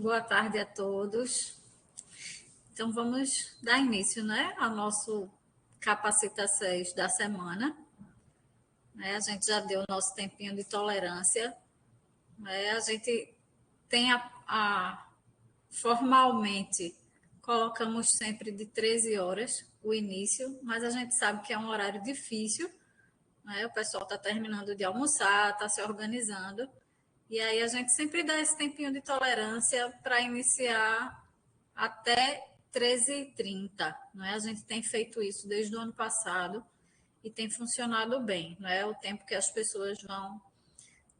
Boa tarde a todos. Então, vamos dar início, ao nosso Capacita 6 da semana. A gente já deu o nosso tempinho de tolerância. A gente tem formalmente, colocamos sempre de 13 horas o início, mas a gente sabe que é um horário difícil. O pessoal está terminando de almoçar, está se organizando. E aí a gente sempre dá esse tempinho de tolerância para iniciar até 13h30. A gente tem feito isso desde o ano passado e tem funcionado bem. O tempo que as pessoas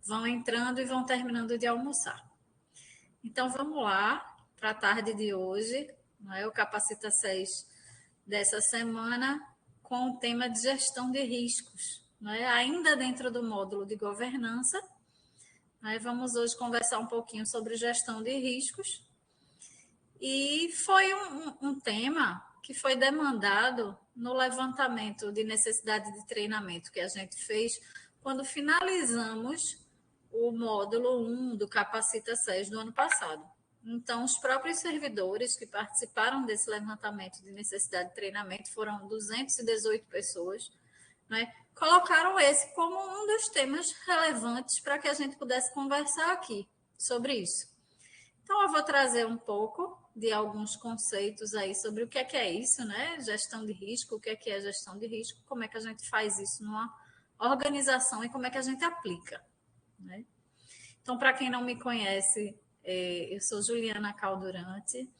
vão entrando e vão terminando de almoçar. Então, vamos lá para a tarde de hoje. O Capacita 6 dessa semana com o tema de gestão de riscos. Ainda dentro do módulo de governança. Vamos hoje conversar um pouquinho sobre gestão de riscos. E foi um tema que foi demandado no levantamento de necessidade de treinamento que a gente fez quando finalizamos o módulo 1 do Capacita 6 do ano passado. Então, os próprios servidores que participaram desse levantamento de necessidade de treinamento foram 218 pessoas, colocaram esse como um dos temas relevantes para que a gente pudesse conversar aqui sobre isso. Então, eu vou trazer um pouco de alguns conceitos aí sobre o que é isso, Gestão de risco, o que é gestão de risco, como é que a gente faz isso numa organização e como é que a gente aplica, Então, para quem não me conhece, eu sou Juliana Caldurante.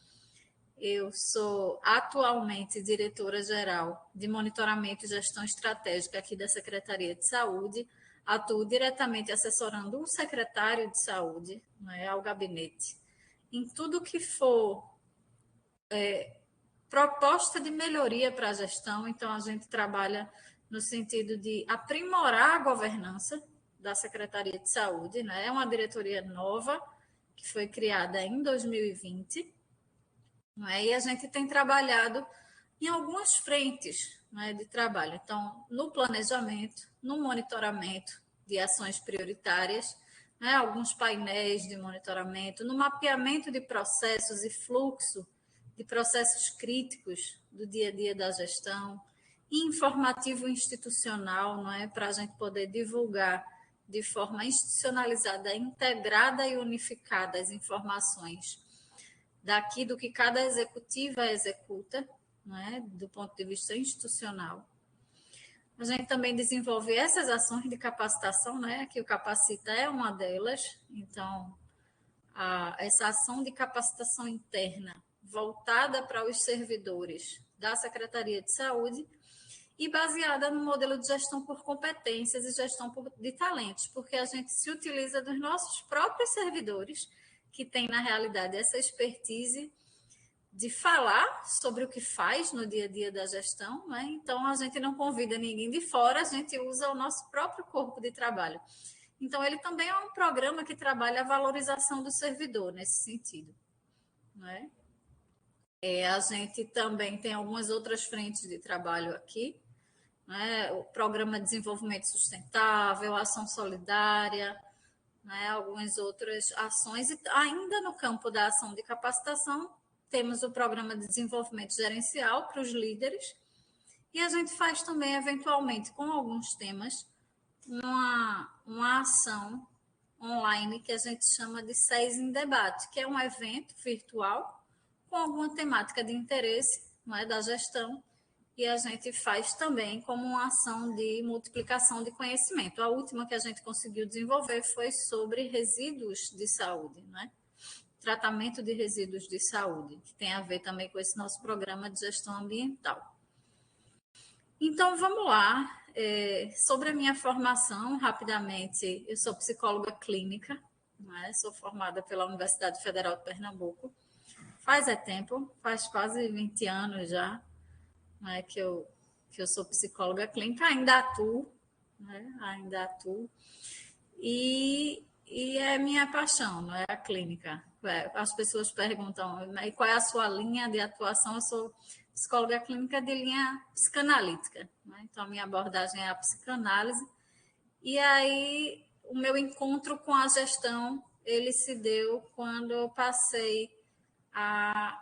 Eu sou atualmente diretora-geral de monitoramento e gestão estratégica aqui da Secretaria de Saúde. Atuo diretamente assessorando o secretário de saúde, ao gabinete, em tudo que for proposta de melhoria para a gestão. Então, a gente trabalha no sentido de aprimorar a governança da Secretaria de Saúde. É uma diretoria nova que foi criada em 2020. E a gente tem trabalhado em algumas frentes de trabalho. Então, no planejamento, no monitoramento de ações prioritárias, alguns painéis de monitoramento, no mapeamento de processos e fluxo de processos críticos do dia a dia da gestão, informativo institucional, para a gente poder divulgar de forma institucionalizada, integrada e unificada as informações daqui do que cada executiva executa, do ponto de vista institucional. A gente também desenvolve essas ações de capacitação, que o Capacita é uma delas. Então, essa ação de capacitação interna voltada para os servidores da Secretaria de Saúde e baseada no modelo de gestão por competências e gestão de talentos, porque a gente se utiliza dos nossos próprios servidores, que tem, na realidade, essa expertise de falar sobre o que faz no dia a dia da gestão. Então, a gente não convida ninguém de fora, a gente usa o nosso próprio corpo de trabalho. Então, ele também é um programa que trabalha a valorização do servidor nesse sentido. A gente também tem algumas outras frentes de trabalho aqui, o Programa de Desenvolvimento Sustentável, Ação Solidária, algumas outras ações. E ainda no campo da ação de capacitação, temos o Programa de Desenvolvimento Gerencial para os líderes, e a gente faz também, eventualmente, com alguns temas, uma ação online que a gente chama de 6 em Debate, que é um evento virtual com alguma temática de interesse da gestão, e a gente faz também como uma ação de multiplicação de conhecimento. A última que a gente conseguiu desenvolver foi sobre resíduos de saúde, tratamento de resíduos de saúde, que tem a ver também com esse nosso programa de gestão ambiental. Então, vamos lá. Sobre a minha formação, rapidamente, eu sou psicóloga clínica, sou formada pela Universidade Federal de Pernambuco. Faz tempo, faz quase 20 anos já, que eu sou psicóloga clínica, ainda atuo, e é minha paixão, a clínica. As pessoas perguntam, qual é a sua linha de atuação? Eu sou psicóloga clínica de linha psicanalítica, Então, a minha abordagem é a psicanálise, e aí o meu encontro com a gestão ele se deu quando eu passei a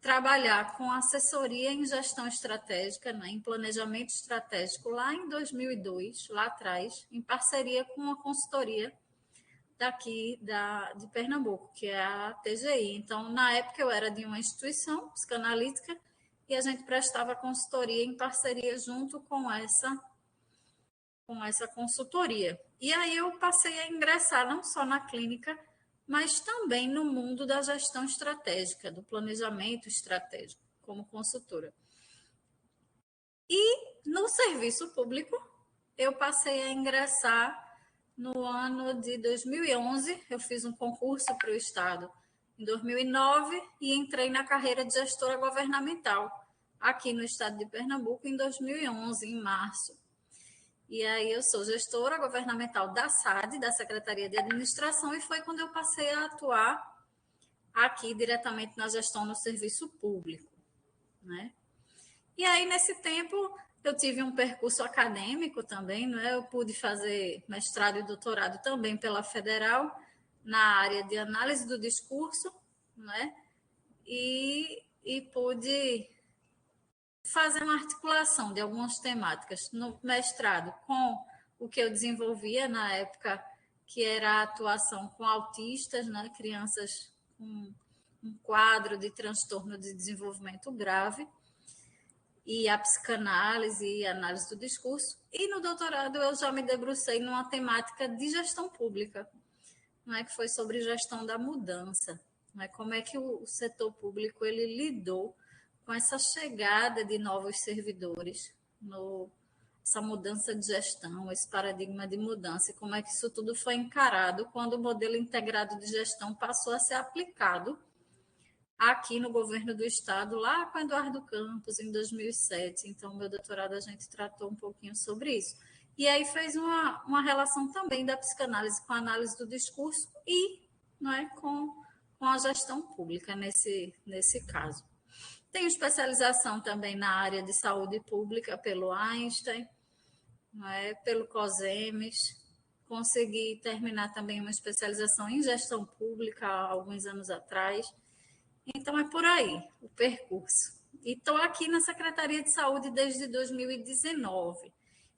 trabalhar com assessoria em gestão estratégica, né, em planejamento estratégico, lá em 2002, lá atrás, em parceria com uma consultoria daqui de Pernambuco, que é a TGI. Então, na época, eu era de uma instituição psicanalítica e a gente prestava consultoria em parceria junto com essa consultoria. E aí eu passei a ingressar não só na clínica, mas também no mundo da gestão estratégica, do planejamento estratégico, como consultora. E no serviço público, eu passei a ingressar no ano de 2011. Eu fiz um concurso para o Estado em 2009 e entrei na carreira de gestora governamental aqui no Estado de Pernambuco em 2011, em março. E aí eu sou gestora governamental da SAD, da Secretaria de Administração, e foi quando eu passei a atuar aqui diretamente na gestão no serviço público, né? E aí, nesse tempo, eu tive um percurso acadêmico também, né? Eu pude fazer mestrado e doutorado também pela Federal, na área de análise do discurso, né? E pude fazer uma articulação de algumas temáticas no mestrado com o que eu desenvolvia na época, que era a atuação com autistas, né, crianças com um quadro de transtorno de desenvolvimento grave, e a psicanálise e a análise do discurso. E no doutorado eu já me debrucei numa temática de gestão pública, não é, que foi sobre gestão da mudança, não é, como é que o setor público ele lidou com essa chegada de novos servidores, essa mudança de gestão, esse paradigma de mudança, e como é que isso tudo foi encarado quando o modelo integrado de gestão passou a ser aplicado aqui no governo do estado, lá com Eduardo Campos, em 2007. Então, meu doutorado a gente tratou um pouquinho sobre isso. E aí fez uma relação também da psicanálise com a análise do discurso e, não é, com a gestão pública nesse caso. Tenho especialização também na área de saúde pública pelo Einstein, não é, pelo COSEMES. Consegui terminar também uma especialização em gestão pública há alguns anos atrás. Então, é por aí o percurso. E estou aqui na Secretaria de Saúde desde 2019.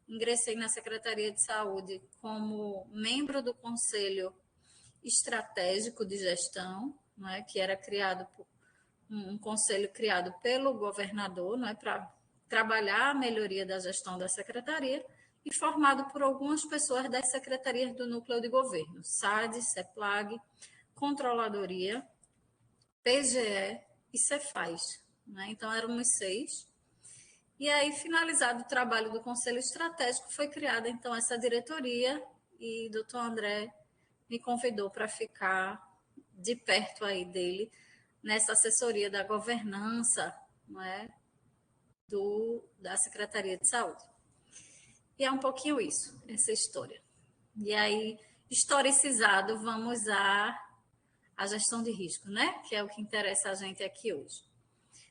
Ingressei na Secretaria de Saúde como membro do Conselho Estratégico de Gestão, não é, que era criado por um conselho criado pelo governador, não é, para trabalhar a melhoria da gestão da secretaria, e formado por algumas pessoas das secretarias do núcleo de governo, SAD, CEPLAG, Controladoria, PGE e Cefaz, né? Então éramos 6. E aí, finalizado o trabalho do Conselho Estratégico, foi criada então essa diretoria e o doutor André me convidou para ficar de perto aí dele nessa assessoria da governança, né, da Secretaria de Saúde. E é um pouquinho isso, essa história. E aí, historicizado, vamos a gestão de risco, né? Que é o que interessa a gente aqui hoje.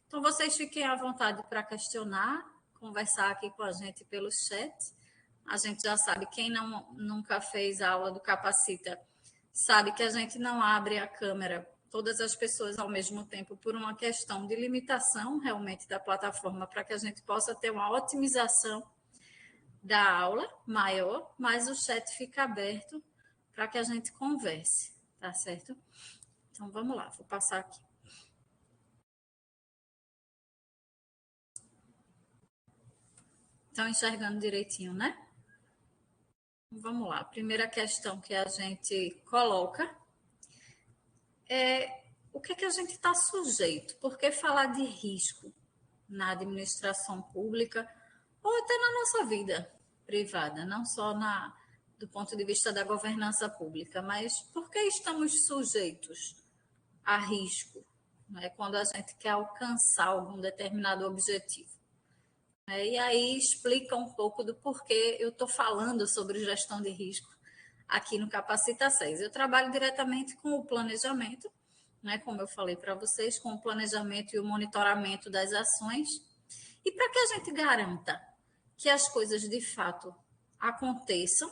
Então, vocês fiquem à vontade para questionar, conversar aqui com a gente pelo chat. A gente já sabe, quem nunca fez a aula do Capacita, sabe que a gente não abre a câmera todas as pessoas ao mesmo tempo por uma questão de limitação realmente da plataforma, para que a gente possa ter uma otimização da aula maior, mas o chat fica aberto para que a gente converse, tá certo? Então, vamos lá, vou passar aqui. Estão enxergando direitinho, né? Vamos lá. A primeira questão que a gente coloca é o que a gente está sujeito? Por que falar de risco na administração pública ou até na nossa vida privada, não só do ponto de vista da governança pública, mas por que estamos sujeitos a risco, né, quando a gente quer alcançar algum determinado objetivo? E aí explica um pouco do porquê eu estou falando sobre gestão de risco aqui no Capacita 6. Eu trabalho diretamente com o planejamento, né, como eu falei para vocês, com o planejamento e o monitoramento das ações. E para que a gente garanta que as coisas de fato aconteçam,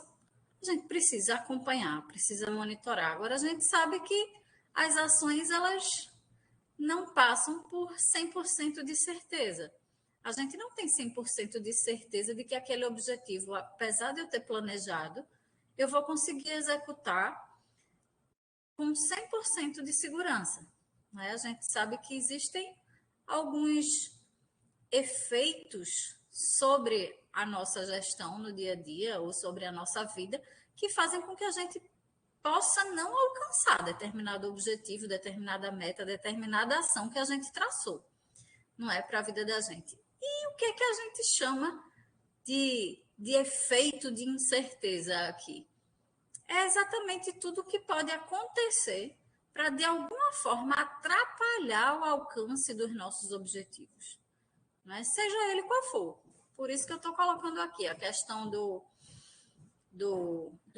a gente precisa acompanhar, precisa monitorar. Agora, a gente sabe que as ações, elas não passam por 100% de certeza. A gente não tem 100% de certeza de que aquele objetivo, apesar de eu ter planejado, eu vou conseguir executar com 100% de segurança. Né? A gente sabe que existem alguns efeitos sobre a nossa gestão no dia a dia ou sobre a nossa vida que fazem com que a gente possa não alcançar determinado objetivo, determinada meta, determinada ação que a gente traçou, não é, para a vida da gente. E o que é que a gente chama de efeito de incerteza aqui? É exatamente tudo o que pode acontecer para, de alguma forma, atrapalhar o alcance dos nossos objetivos, né? Seja ele qual for. Por isso que eu estou colocando aqui a questão do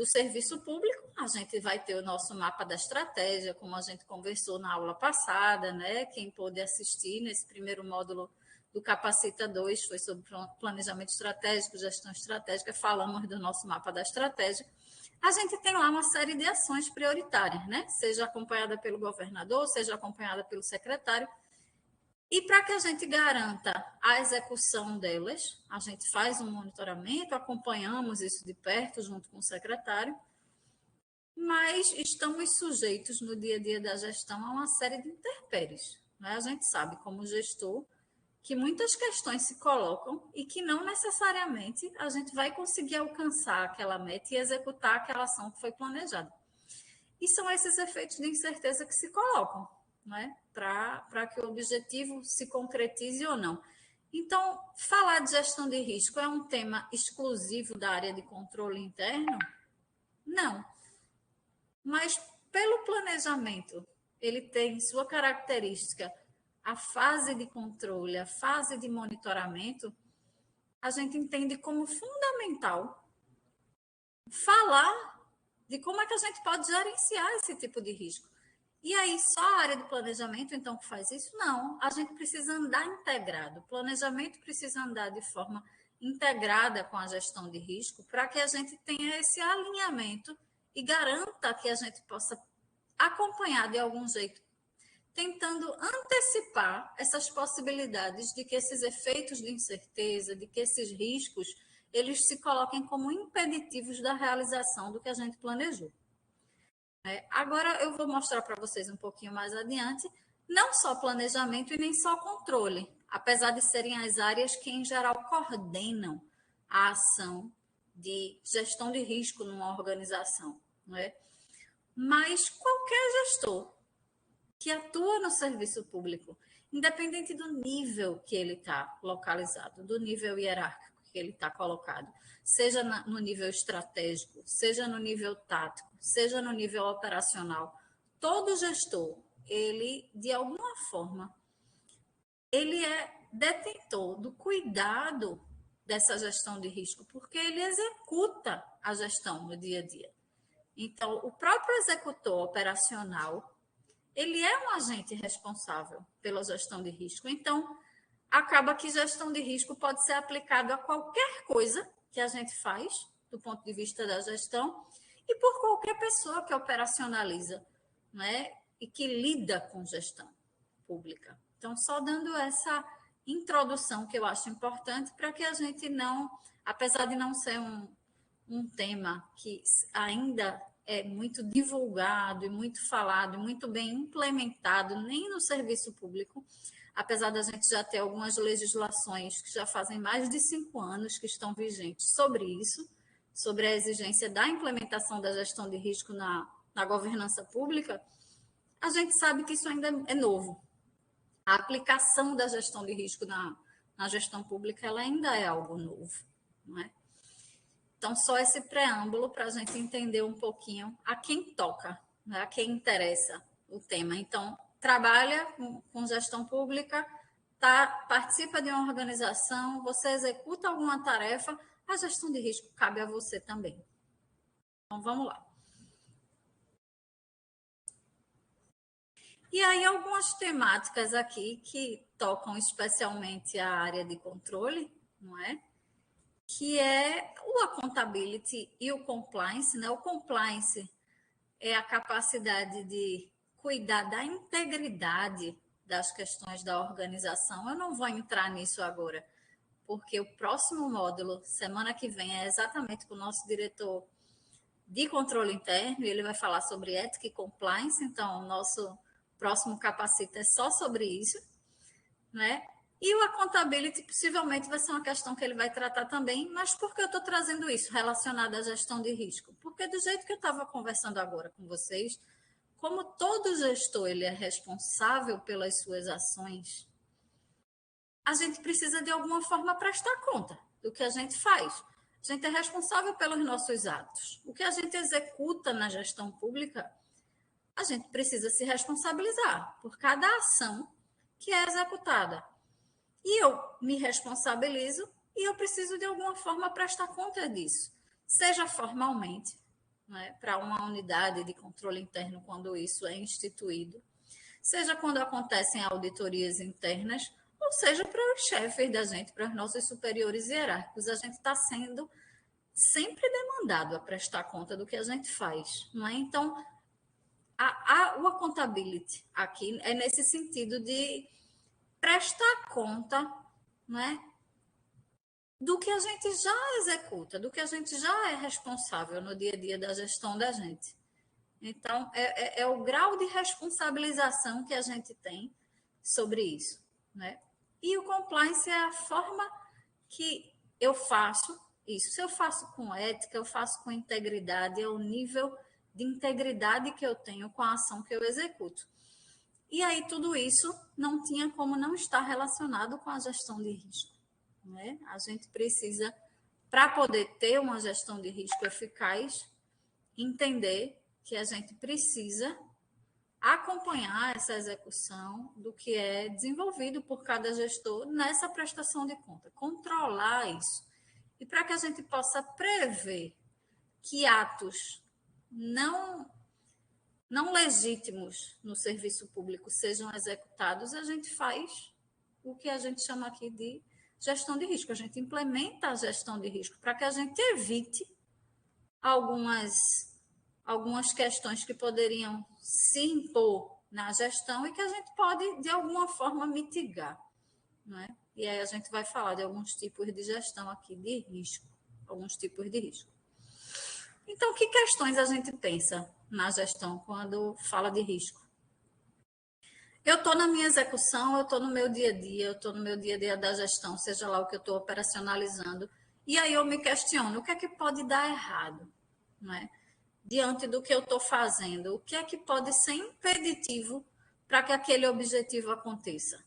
serviço público. A gente vai ter o nosso mapa da estratégia, como a gente conversou na aula passada, né? Quem pôde assistir nesse primeiro módulo do Capacita 2 foi sobre planejamento estratégico, gestão estratégica, falamos do nosso mapa da estratégia. A gente tem lá uma série de ações prioritárias, né? Seja acompanhada pelo governador, seja acompanhada pelo secretário. E para que a gente garanta a execução delas, a gente faz um monitoramento, acompanhamos isso de perto junto com o secretário, mas estamos sujeitos no dia a dia da gestão a uma série de intempéries, né? A gente sabe, como gestor, que muitas questões se colocam e que não necessariamente a gente vai conseguir alcançar aquela meta e executar aquela ação que foi planejada. E são esses efeitos de incerteza que se colocam, né? Para que o objetivo se concretize ou não. Então, falar de gestão de risco é um tema exclusivo da área de controle interno? Não. Mas, pelo planejamento, ele tem sua característica, a fase de controle, a fase de monitoramento, a gente entende como fundamental falar de como é que a gente pode gerenciar esse tipo de risco. E aí, só a área de planejamento, então, que faz isso? Não, a gente precisa andar integrado. O planejamento precisa andar de forma integrada com a gestão de risco para que a gente tenha esse alinhamento e garanta que a gente possa acompanhar de algum jeito, tentando antecipar essas possibilidades de que esses efeitos de incerteza, de que esses riscos, eles se coloquem como impeditivos da realização do que a gente planejou. Agora eu vou mostrar para vocês um pouquinho mais adiante, não só planejamento e nem só controle, apesar de serem as áreas que, em geral, coordenam a ação de gestão de risco numa organização, não é? Mas qualquer gestor que atua no serviço público, independente do nível que ele está localizado, do nível hierárquico que ele está colocado, seja no nível estratégico, seja no nível tático, seja no nível operacional, todo gestor, ele, de alguma forma, ele é detentor do cuidado dessa gestão de risco, porque ele executa a gestão no dia a dia. Então, o próprio executor operacional, ele é um agente responsável pela gestão de risco. Então, acaba que gestão de risco pode ser aplicado a qualquer coisa que a gente faz, do ponto de vista da gestão, e por qualquer pessoa que operacionaliza, né, e que lida com gestão pública. Então, só dando essa introdução que eu acho importante para que a gente não, apesar de não ser um tema que ainda é muito divulgado e muito falado, e muito bem implementado, nem no serviço público, apesar da gente já ter algumas legislações que já fazem mais de 5 anos que estão vigentes sobre isso, sobre a exigência da implementação da gestão de risco na governança pública, a gente sabe que isso ainda é novo. A aplicação da gestão de risco na gestão pública ela ainda é algo novo, não é? Então, só esse preâmbulo para a gente entender um pouquinho a quem toca, né? A quem interessa o tema. Então, trabalha com gestão pública, participa de uma organização, você executa alguma tarefa, a gestão de risco cabe a você também. Então, vamos lá. E aí, algumas temáticas aqui que tocam especialmente a área de controle, não é? que é o accountability e o compliance, né? O compliance é a capacidade de cuidar da integridade das questões da organização. Eu não vou entrar nisso agora, porque o próximo módulo, semana que vem, é exatamente com o nosso diretor de controle interno, e ele vai falar sobre ética e compliance, então o nosso próximo capacete é só sobre isso, né? E o accountability possivelmente vai ser uma questão que ele vai tratar também, mas por que eu estou trazendo isso relacionado à gestão de risco? Porque do jeito que eu estava conversando agora com vocês, como todo gestor ele é responsável pelas suas ações, a gente precisa de alguma forma prestar conta do que a gente faz. A gente é responsável pelos nossos atos. O que a gente executa na gestão pública, a gente precisa se responsabilizar por cada ação que é executada. E eu me responsabilizo e eu preciso, de alguma forma, prestar conta disso. Seja formalmente, né, para uma unidade de controle interno, quando isso é instituído, seja quando acontecem auditorias internas, ou seja para os chefes da gente, para os nossos superiores hierárquicos. A gente está sendo sempre demandado a prestar conta do que a gente faz. Não é? Então, o accountability aqui é nesse sentido de prestar conta, né, do que a gente já executa, do que a gente já é responsável no dia a dia da gestão da gente. Então, é o grau de responsabilização que a gente tem sobre isso, né? E o compliance é a forma que eu faço isso. Se eu faço com ética, eu faço com integridade, é o nível de integridade que eu tenho com a ação que eu executo. E aí, tudo isso não tinha como não estar relacionado com a gestão de risco, né? A gente precisa, para poder ter uma gestão de risco eficaz, entender que a gente precisa acompanhar essa execução do que é desenvolvido por cada gestor nessa prestação de conta, controlar isso. E para que a gente possa prever que atos não legítimos no serviço público sejam executados, a gente faz o que a gente chama aqui de gestão de risco. A gente implementa a gestão de risco para que a gente evite algumas questões que poderiam se impor na gestão e que a gente pode, de alguma forma, mitigar. Né? E aí a gente vai falar de alguns tipos de gestão aqui de risco, alguns tipos de risco. Então, que questões a gente pensa na gestão quando fala de risco? Eu estou na minha execução, eu estou no meu dia a dia, eu estou no meu dia a dia da gestão, seja lá o que eu estou operacionalizando, e aí eu me questiono, o que é que pode dar errado? Não é? Diante do que eu estou fazendo, o que é que pode ser impeditivo para que aquele objetivo aconteça?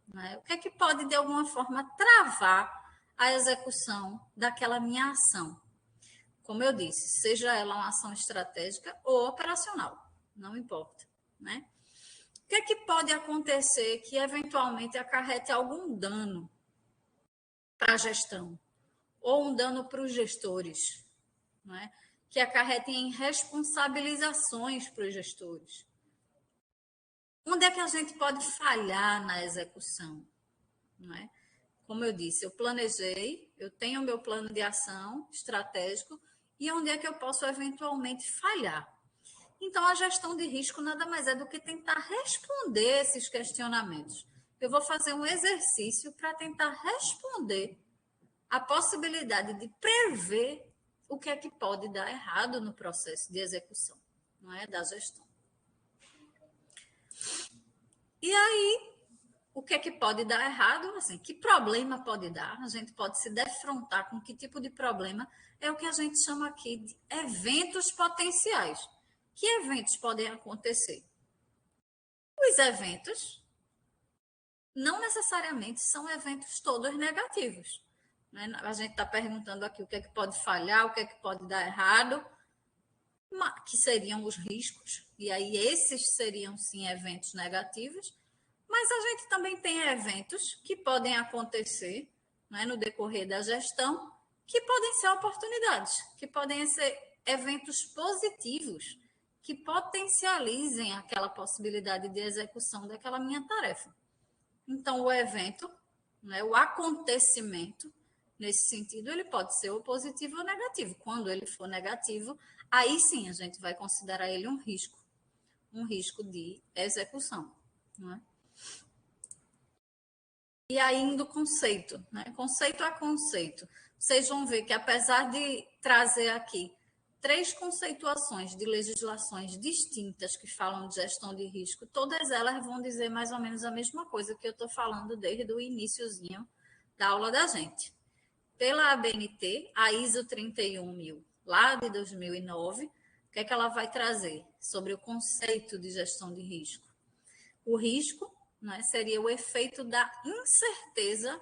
Né? O que é que pode, de alguma forma, travar a execução daquela minha ação? Como eu disse, seja ela uma ação estratégica ou operacional, não importa. Né? O que é que pode acontecer que, eventualmente, acarrete algum dano para a gestão? Ou um dano para os gestores? Né? Que acarretem em responsabilizações para os gestores. Onde é que a gente pode falhar na execução? Não é? Como eu disse, eu planejei, eu tenho o meu plano de ação estratégico e onde é que eu posso eventualmente falhar? Então, a gestão de risco nada mais é do que tentar responder esses questionamentos. Eu vou fazer um exercício para tentar responder a possibilidade de prever o que é que pode dar errado no processo de execução, não é, da gestão. E aí, o que é que pode dar errado? Assim, que problema pode dar? A gente pode se defrontar com que tipo de problema? É o que a gente chama aqui de eventos potenciais. Que eventos podem acontecer? Os eventos não necessariamente são eventos todos negativos. Né? A gente está perguntando aqui o que é que pode falhar, o que é que pode dar errado, que seriam os riscos, e aí esses seriam sim eventos negativos, mas a gente também tem eventos que podem acontecer, né, no decorrer da gestão, que podem ser oportunidades, que podem ser eventos positivos, que potencializem aquela possibilidade de execução daquela minha tarefa. Então, o evento, né, o acontecimento, nesse sentido, ele pode ser ou positivo ou negativo. Quando ele for negativo, aí sim a gente vai considerar ele um risco de execução. Não é? E aí, indo conceito, né? Conceito a conceito. Vocês vão ver que, apesar de trazer aqui 3 conceituações de legislações distintas que falam de gestão de risco, todas elas vão dizer mais ou menos a mesma coisa que eu estou falando desde o iniciozinho da aula da gente. Pela ABNT, a ISO 31000, lá de 2009, o que é que ela vai trazer sobre o conceito de gestão de risco? O risco, né, seria o efeito da incerteza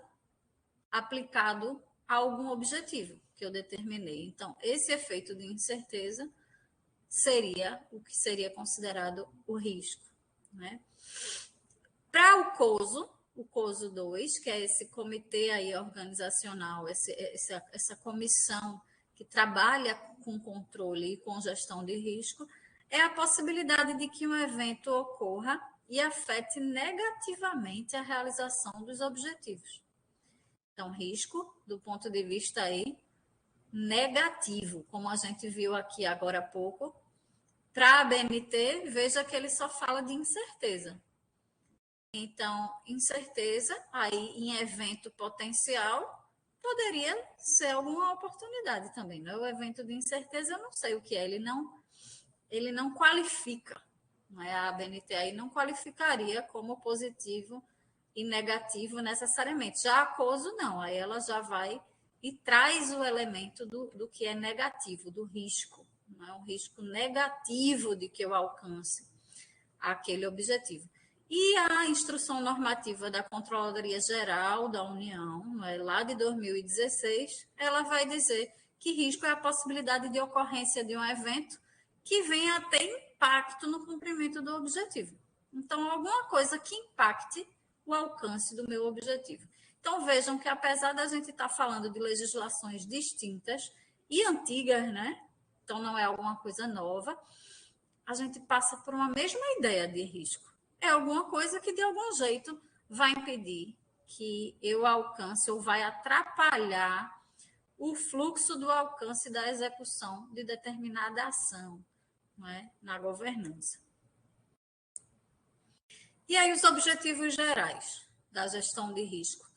aplicado a algum objetivo que eu determinei. Então, esse efeito de incerteza seria o que seria considerado o risco. Né? Para o COSO 2, que é esse comitê aí organizacional, essa comissão que trabalha com controle e com gestão de risco, é a possibilidade de que um evento ocorra e afete negativamente a realização dos objetivos. Então, risco, do ponto de vista aí, negativo, como a gente viu aqui agora há pouco. Para a BMT, veja que ele só fala de incerteza. Então, incerteza, aí em evento potencial, poderia ser alguma oportunidade também. Né? O evento de incerteza, eu não sei o que é, ele não qualifica. Né? A ABNT aí não qualificaria como positivo e negativo necessariamente. Já a COSO, não, aí ela já vai e traz o elemento do que é negativo, do risco. Né? Um risco negativo de que eu alcance aquele objetivo. E a instrução normativa da Controladoria Geral da União, lá de 2016, ela vai dizer que risco é a possibilidade de ocorrência de um evento que venha a ter impacto no cumprimento do objetivo. Então, alguma coisa que impacte o alcance do meu objetivo. Então, vejam que apesar da gente estar falando de legislações distintas e antigas, né? Então, não é alguma coisa nova, a gente passa por uma mesma ideia de risco. É alguma coisa que, de algum jeito, vai impedir que eu alcance ou vai atrapalhar o fluxo do alcance da execução de determinada ação, não é? Na governança. E aí, os objetivos gerais da gestão de risco.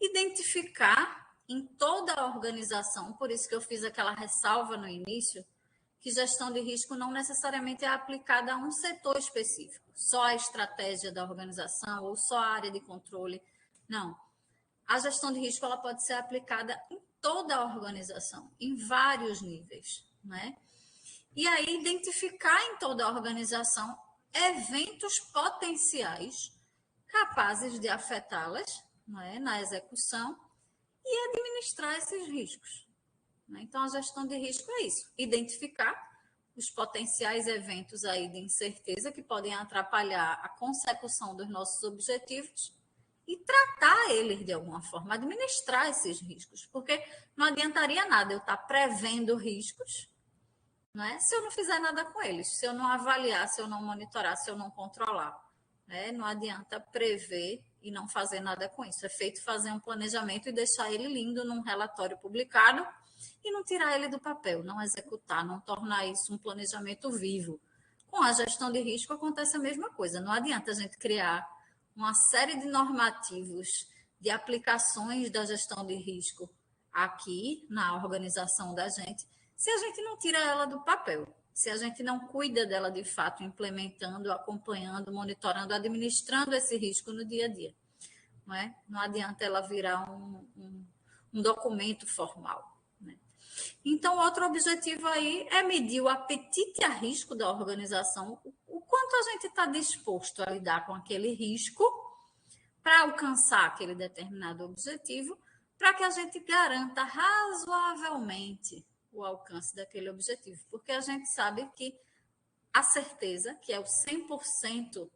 Identificar em toda a organização, por isso que eu fiz aquela ressalva no início, que gestão de risco não necessariamente é aplicada a um setor específico, só a estratégia da organização ou só a área de controle. Não. A gestão de risco ela pode ser aplicada em toda a organização, em vários níveis. Né? E aí, identificar em toda a organização eventos potenciais capazes de afetá-las, né, na execução e administrar esses riscos. Então, a gestão de risco é isso, identificar os potenciais eventos aí de incerteza que podem atrapalhar a consecução dos nossos objetivos e tratar eles de alguma forma, administrar esses riscos, porque não adiantaria nada eu estar prevendo riscos, né, se eu não fizer nada com eles, se eu não avaliar, se eu não monitorar, se eu não controlar. Né? Não adianta prever e não fazer nada com isso. É feito fazer um planejamento e deixar ele lindo num relatório publicado e não tirar ele do papel, não executar, não tornar isso um planejamento vivo. Com a gestão de risco acontece a mesma coisa. Não adianta a gente criar uma série de normativos, de aplicações da gestão de risco aqui na organização da gente, se a gente não tira ela do papel, se a gente não cuida dela de fato, implementando, acompanhando, monitorando, administrando esse risco no dia a dia. Não é? Não adianta ela virar um documento formal. Né? Então, outro objetivo aí é medir o apetite a risco da organização, o quanto a gente está disposto a lidar com aquele risco para alcançar aquele determinado objetivo, para que a gente garanta razoavelmente o alcance daquele objetivo, porque a gente sabe que a certeza, que é o 100%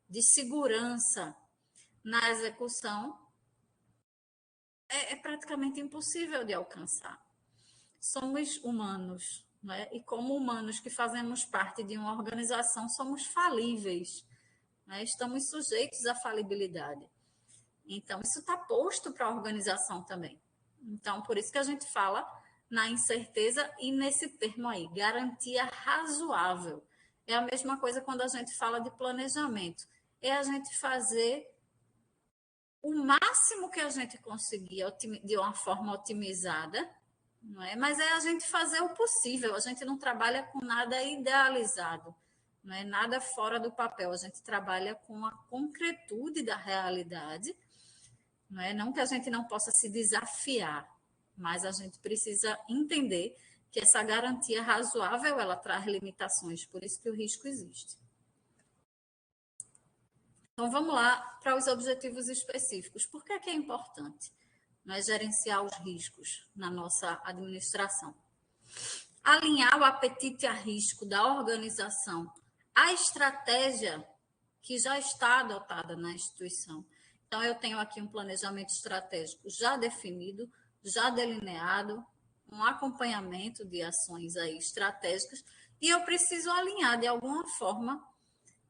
de segurança na execução, é praticamente impossível de alcançar. Somos humanos, né? E como humanos que fazemos parte de uma organização, somos falíveis, né? Estamos sujeitos à falibilidade. Então, isso está posto para a organização também. Então, por isso que a gente fala na incerteza e nesse termo aí, garantia razoável. É a mesma coisa quando a gente fala de planejamento. É a gente fazer o máximo que a gente conseguir de uma forma otimizada, não é? Mas é a gente fazer o possível. A gente não trabalha com nada idealizado, não é nada fora do papel. A gente trabalha com a concretude da realidade, não é? Não que a gente não possa se desafiar, mas a gente precisa entender que essa garantia razoável ela traz limitações, por isso que o risco existe. Então, vamos lá para os objetivos específicos. Por que é importante nós gerenciar os riscos na nossa administração? Alinhar o apetite a risco da organização à estratégia que já está adotada na instituição. Então, eu tenho aqui um planejamento estratégico já definido, já delineado, um acompanhamento de ações aí estratégicas, e eu preciso alinhar de alguma forma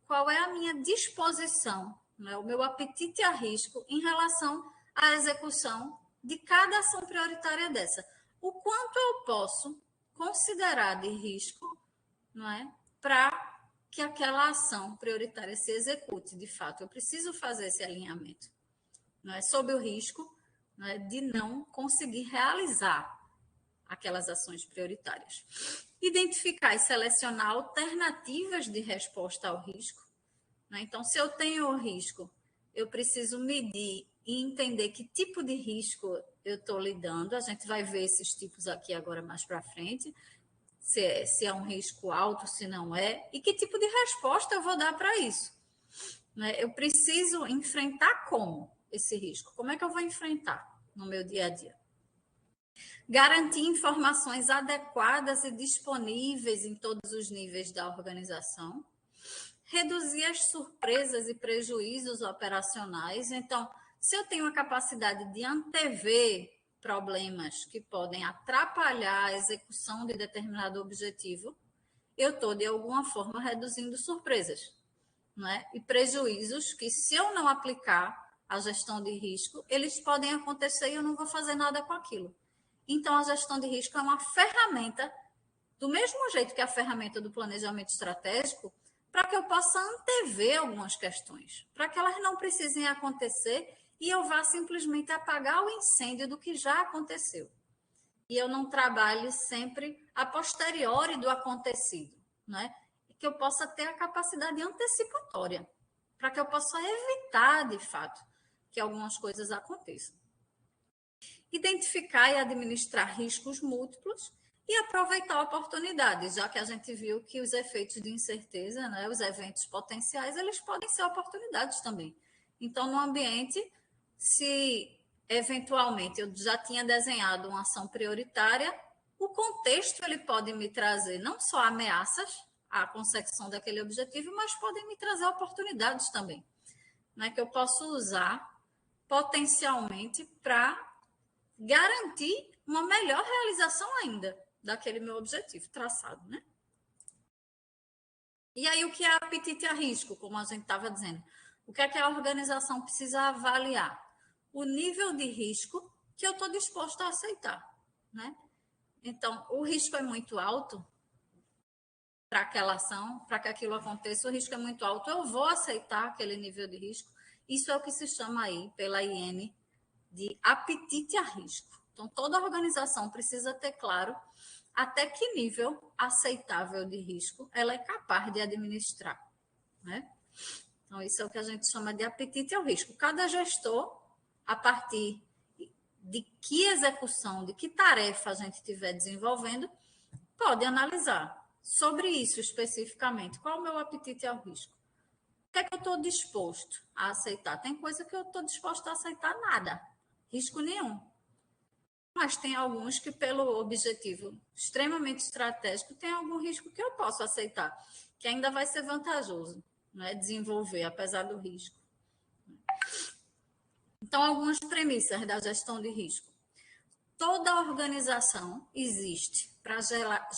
qual é a minha disposição, né, o meu apetite a risco em relação à execução de cada ação prioritária dessa. O quanto eu posso considerar de risco, não é, para que aquela ação prioritária se execute de fato. Eu preciso fazer esse alinhamento, não é, sob o risco, não é, de não conseguir realizar aquelas ações prioritárias. Identificar e selecionar alternativas de resposta ao risco. Né? Então, se eu tenho o risco, eu preciso medir e entender que tipo de risco eu estou lidando. A gente vai ver esses tipos aqui agora mais para frente, se é um risco alto, se não é, e que tipo de resposta eu vou dar para isso. Né? Eu preciso enfrentar como esse risco? Como é que eu vou enfrentar no meu dia a dia? Garantir informações adequadas e disponíveis em todos os níveis da organização. Reduzir as surpresas e prejuízos operacionais. Então, se eu tenho a capacidade de antever problemas que podem atrapalhar a execução de determinado objetivo, eu estou, de alguma forma, reduzindo surpresas, não é? E prejuízos que, se eu não aplicar a gestão de risco, eles podem acontecer e eu não vou fazer nada com aquilo. Então, a gestão de risco é uma ferramenta, do mesmo jeito que a ferramenta do planejamento estratégico, para que eu possa antever algumas questões, para que elas não precisem acontecer e eu vá simplesmente apagar o incêndio do que já aconteceu. E eu não trabalhe sempre a posteriori do acontecido, né? E que eu possa ter a capacidade antecipatória, para que eu possa evitar, de fato, que algumas coisas aconteçam. Identificar e administrar riscos múltiplos e aproveitar oportunidades, já que a gente viu que os efeitos de incerteza, né, os eventos potenciais, eles podem ser oportunidades também. Então, no ambiente, se eventualmente eu já tinha desenhado uma ação prioritária, o contexto ele pode me trazer não só ameaças à consecução daquele objetivo, mas podem me trazer oportunidades também, né, que eu posso usar potencialmente para garantir uma melhor realização ainda daquele meu objetivo traçado, né? E aí, o que é apetite a risco, como a gente estava dizendo? O que é que a organização precisa avaliar? O nível de risco que eu estou disposto a aceitar, né? Então, o risco é muito alto para aquela ação, para que aquilo aconteça, o risco é muito alto, eu vou aceitar aquele nível de risco. Isso é o que se chama aí, pela IN, de apetite a risco. Então, toda organização precisa ter claro até que nível aceitável de risco ela é capaz de administrar, né? Então, isso é o que a gente chama de apetite ao risco. Cada gestor, a partir de que execução, de que tarefa a gente estiver desenvolvendo, pode analisar sobre isso especificamente. Qual é o meu apetite ao risco? O que é que eu estou disposto a aceitar? Tem coisa que eu estou disposto a aceitar nada, risco nenhum. Mas tem alguns que, pelo objetivo extremamente estratégico, tem algum risco que eu posso aceitar, que ainda vai ser vantajoso, né, desenvolver, apesar do risco. Então, algumas premissas da gestão de risco. Toda organização existe para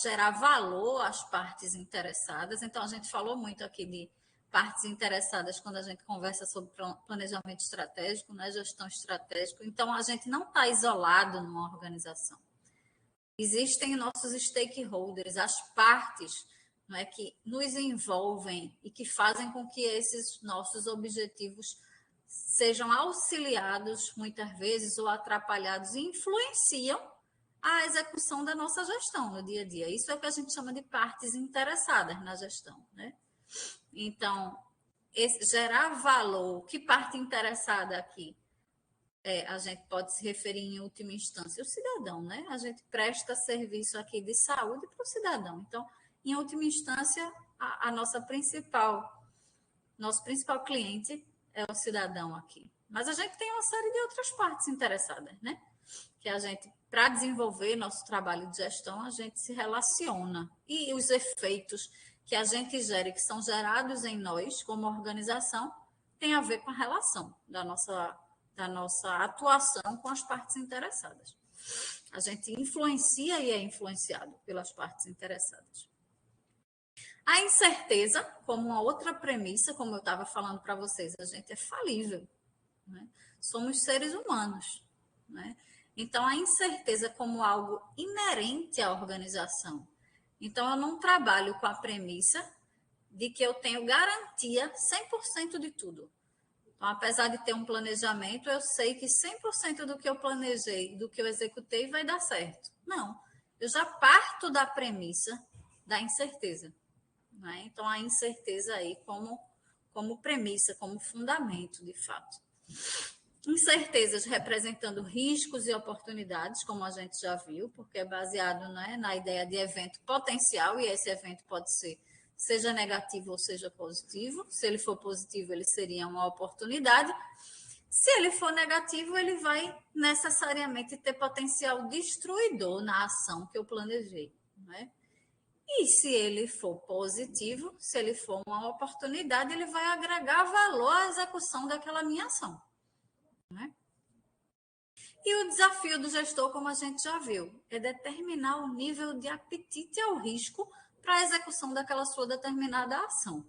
gerar valor às partes interessadas. Então, a gente falou muito aqui de partes interessadas quando a gente conversa sobre planejamento estratégico, né, gestão estratégica. Então, a gente não está isolado numa organização. Existem nossos stakeholders, as partes, não é, que nos envolvem e que fazem com que esses nossos objetivos sejam auxiliados, muitas vezes, ou atrapalhados, e influenciam a execução da nossa gestão no dia a dia. Isso é o que a gente chama de partes interessadas na gestão, né? Então, gerar valor, que parte interessada aqui? A gente pode se referir em última instância o cidadão, né? A gente presta serviço aqui de saúde para o cidadão. Então, em última instância, nosso principal cliente é o cidadão aqui. Mas a gente tem uma série de outras partes interessadas, né? Que a gente, para desenvolver nosso trabalho de gestão, a gente se relaciona. E os efeitos que a gente gera, que são gerados em nós, como organização, tem a ver com a relação da nossa atuação com as partes interessadas. A gente influencia e é influenciado pelas partes interessadas. A incerteza, como uma outra premissa, como eu estava falando para vocês, a gente é falível, né? Somos seres humanos, né? Então, a incerteza como algo inerente à organização. Então, eu não trabalho com a premissa de que eu tenho garantia 100% de tudo. Então, apesar de ter um planejamento, eu sei que 100% do que eu planejei, do que eu executei, vai dar certo. Não, eu já parto da premissa da incerteza, né? Então, a incerteza aí como premissa, como fundamento, de fato. Incertezas representando riscos e oportunidades, como a gente já viu, porque é baseado, né, na ideia de evento potencial, e esse evento pode ser, seja negativo ou seja positivo. Se ele for positivo, ele seria uma oportunidade. Se ele for negativo, ele vai necessariamente ter potencial destruidor na ação que eu planejei, né? E se ele for positivo, se ele for uma oportunidade, ele vai agregar valor à execução daquela minha ação, né? E o desafio do gestor, como a gente já viu, é determinar o nível de apetite ao risco para a execução daquela sua determinada ação.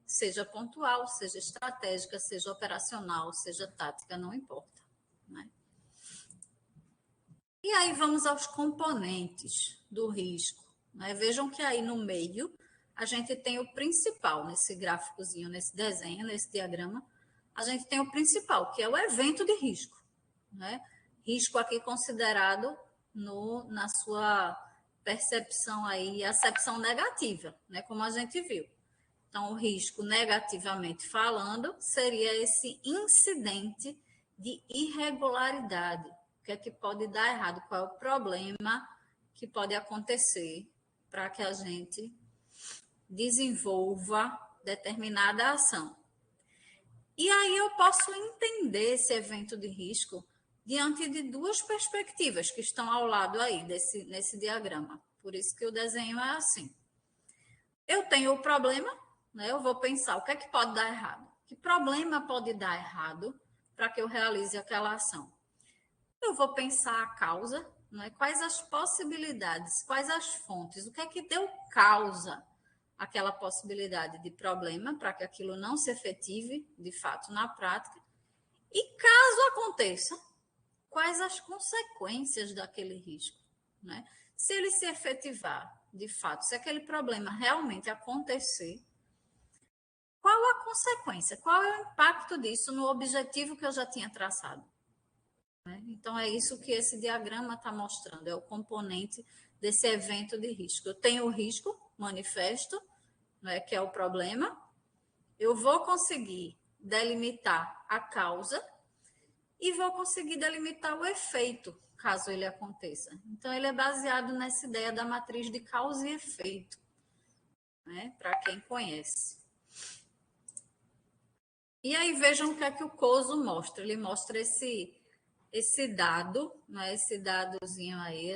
Seja pontual, seja estratégica, seja operacional, seja tática, não importa, né? E aí vamos aos componentes do risco, né? Vejam que aí no meio a gente tem o principal, nesse gráficozinho, nesse desenho, nesse diagrama, a gente tem o principal, que é o evento de risco, né? Risco aqui considerado na sua percepção aí, acepção negativa, né? Como a gente viu. Então, o risco, negativamente falando, seria esse incidente de irregularidade. O que é que pode dar errado? Qual é o problema que pode acontecer para que a gente desenvolva determinada ação? E aí eu posso entender esse evento de risco diante de duas perspectivas que estão ao lado aí nesse diagrama. Por isso que o desenho é assim. Eu tenho o problema, né? Eu vou pensar o que é que pode dar errado. Que problema pode dar errado para que eu realize aquela ação? Eu vou pensar a causa, né? Quais as possibilidades, quais as fontes, o que é que deu causa àquela possibilidade de problema para que aquilo não se efetive, de fato, na prática. E caso aconteça, quais as consequências daquele risco, né? Se ele se efetivar, de fato, se aquele problema realmente acontecer, qual a consequência? Qual é o impacto disso no objetivo que eu já tinha traçado, né? Então, é isso que esse diagrama está mostrando, é o componente desse evento de risco. Eu tenho o risco manifesto, né, que é o problema, eu vou conseguir delimitar a causa e vou conseguir delimitar o efeito, caso ele aconteça. Então, ele é baseado nessa ideia da matriz de causa e efeito, né, para quem conhece. E aí, vejam o que é que o Coso mostra. Ele mostra esse dado, né, esse dadozinho aí,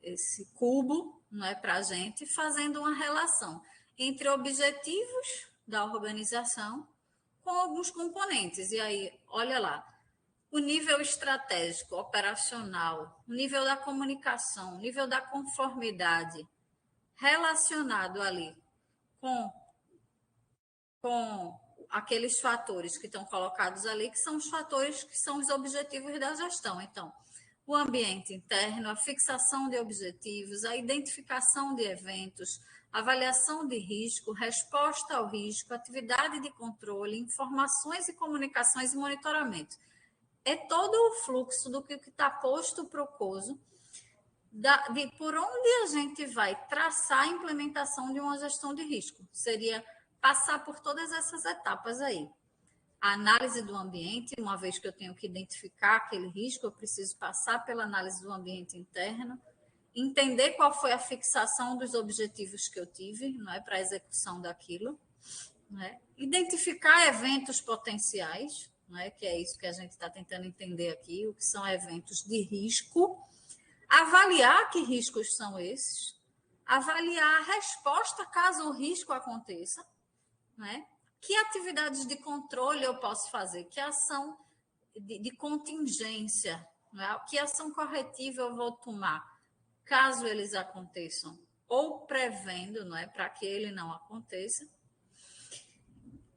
esse cubo, não é, para a gente, fazendo uma relação entre objetivos da organização com alguns componentes. E aí, olha lá, o nível estratégico, operacional, o nível da comunicação, o nível da conformidade, relacionado ali com, com aqueles fatores que estão colocados ali, que são os fatores que são os objetivos da gestão. Então, o ambiente interno, a fixação de objetivos, a identificação de eventos, avaliação de risco, resposta ao risco, atividade de controle, informações e comunicações e monitoramento. É todo o fluxo do que está posto para o COSO, por onde a gente vai traçar a implementação de uma gestão de risco. Seria passar por todas essas etapas aí. A análise do ambiente, uma vez que eu tenho que identificar aquele risco, eu preciso passar pela análise do ambiente interno, entender qual foi a fixação dos objetivos que eu tive, não é, para a execução daquilo, não é? Identificar eventos potenciais, não é, que é isso que a gente está tentando entender aqui, o que são eventos de risco, avaliar que riscos são esses, avaliar a resposta caso o risco aconteça, não é? Que atividades de controle eu posso fazer? Que ação de contingência? Não é? Que ação corretiva eu vou tomar caso eles aconteçam? Ou prevendo, não é? Para que ele não aconteça.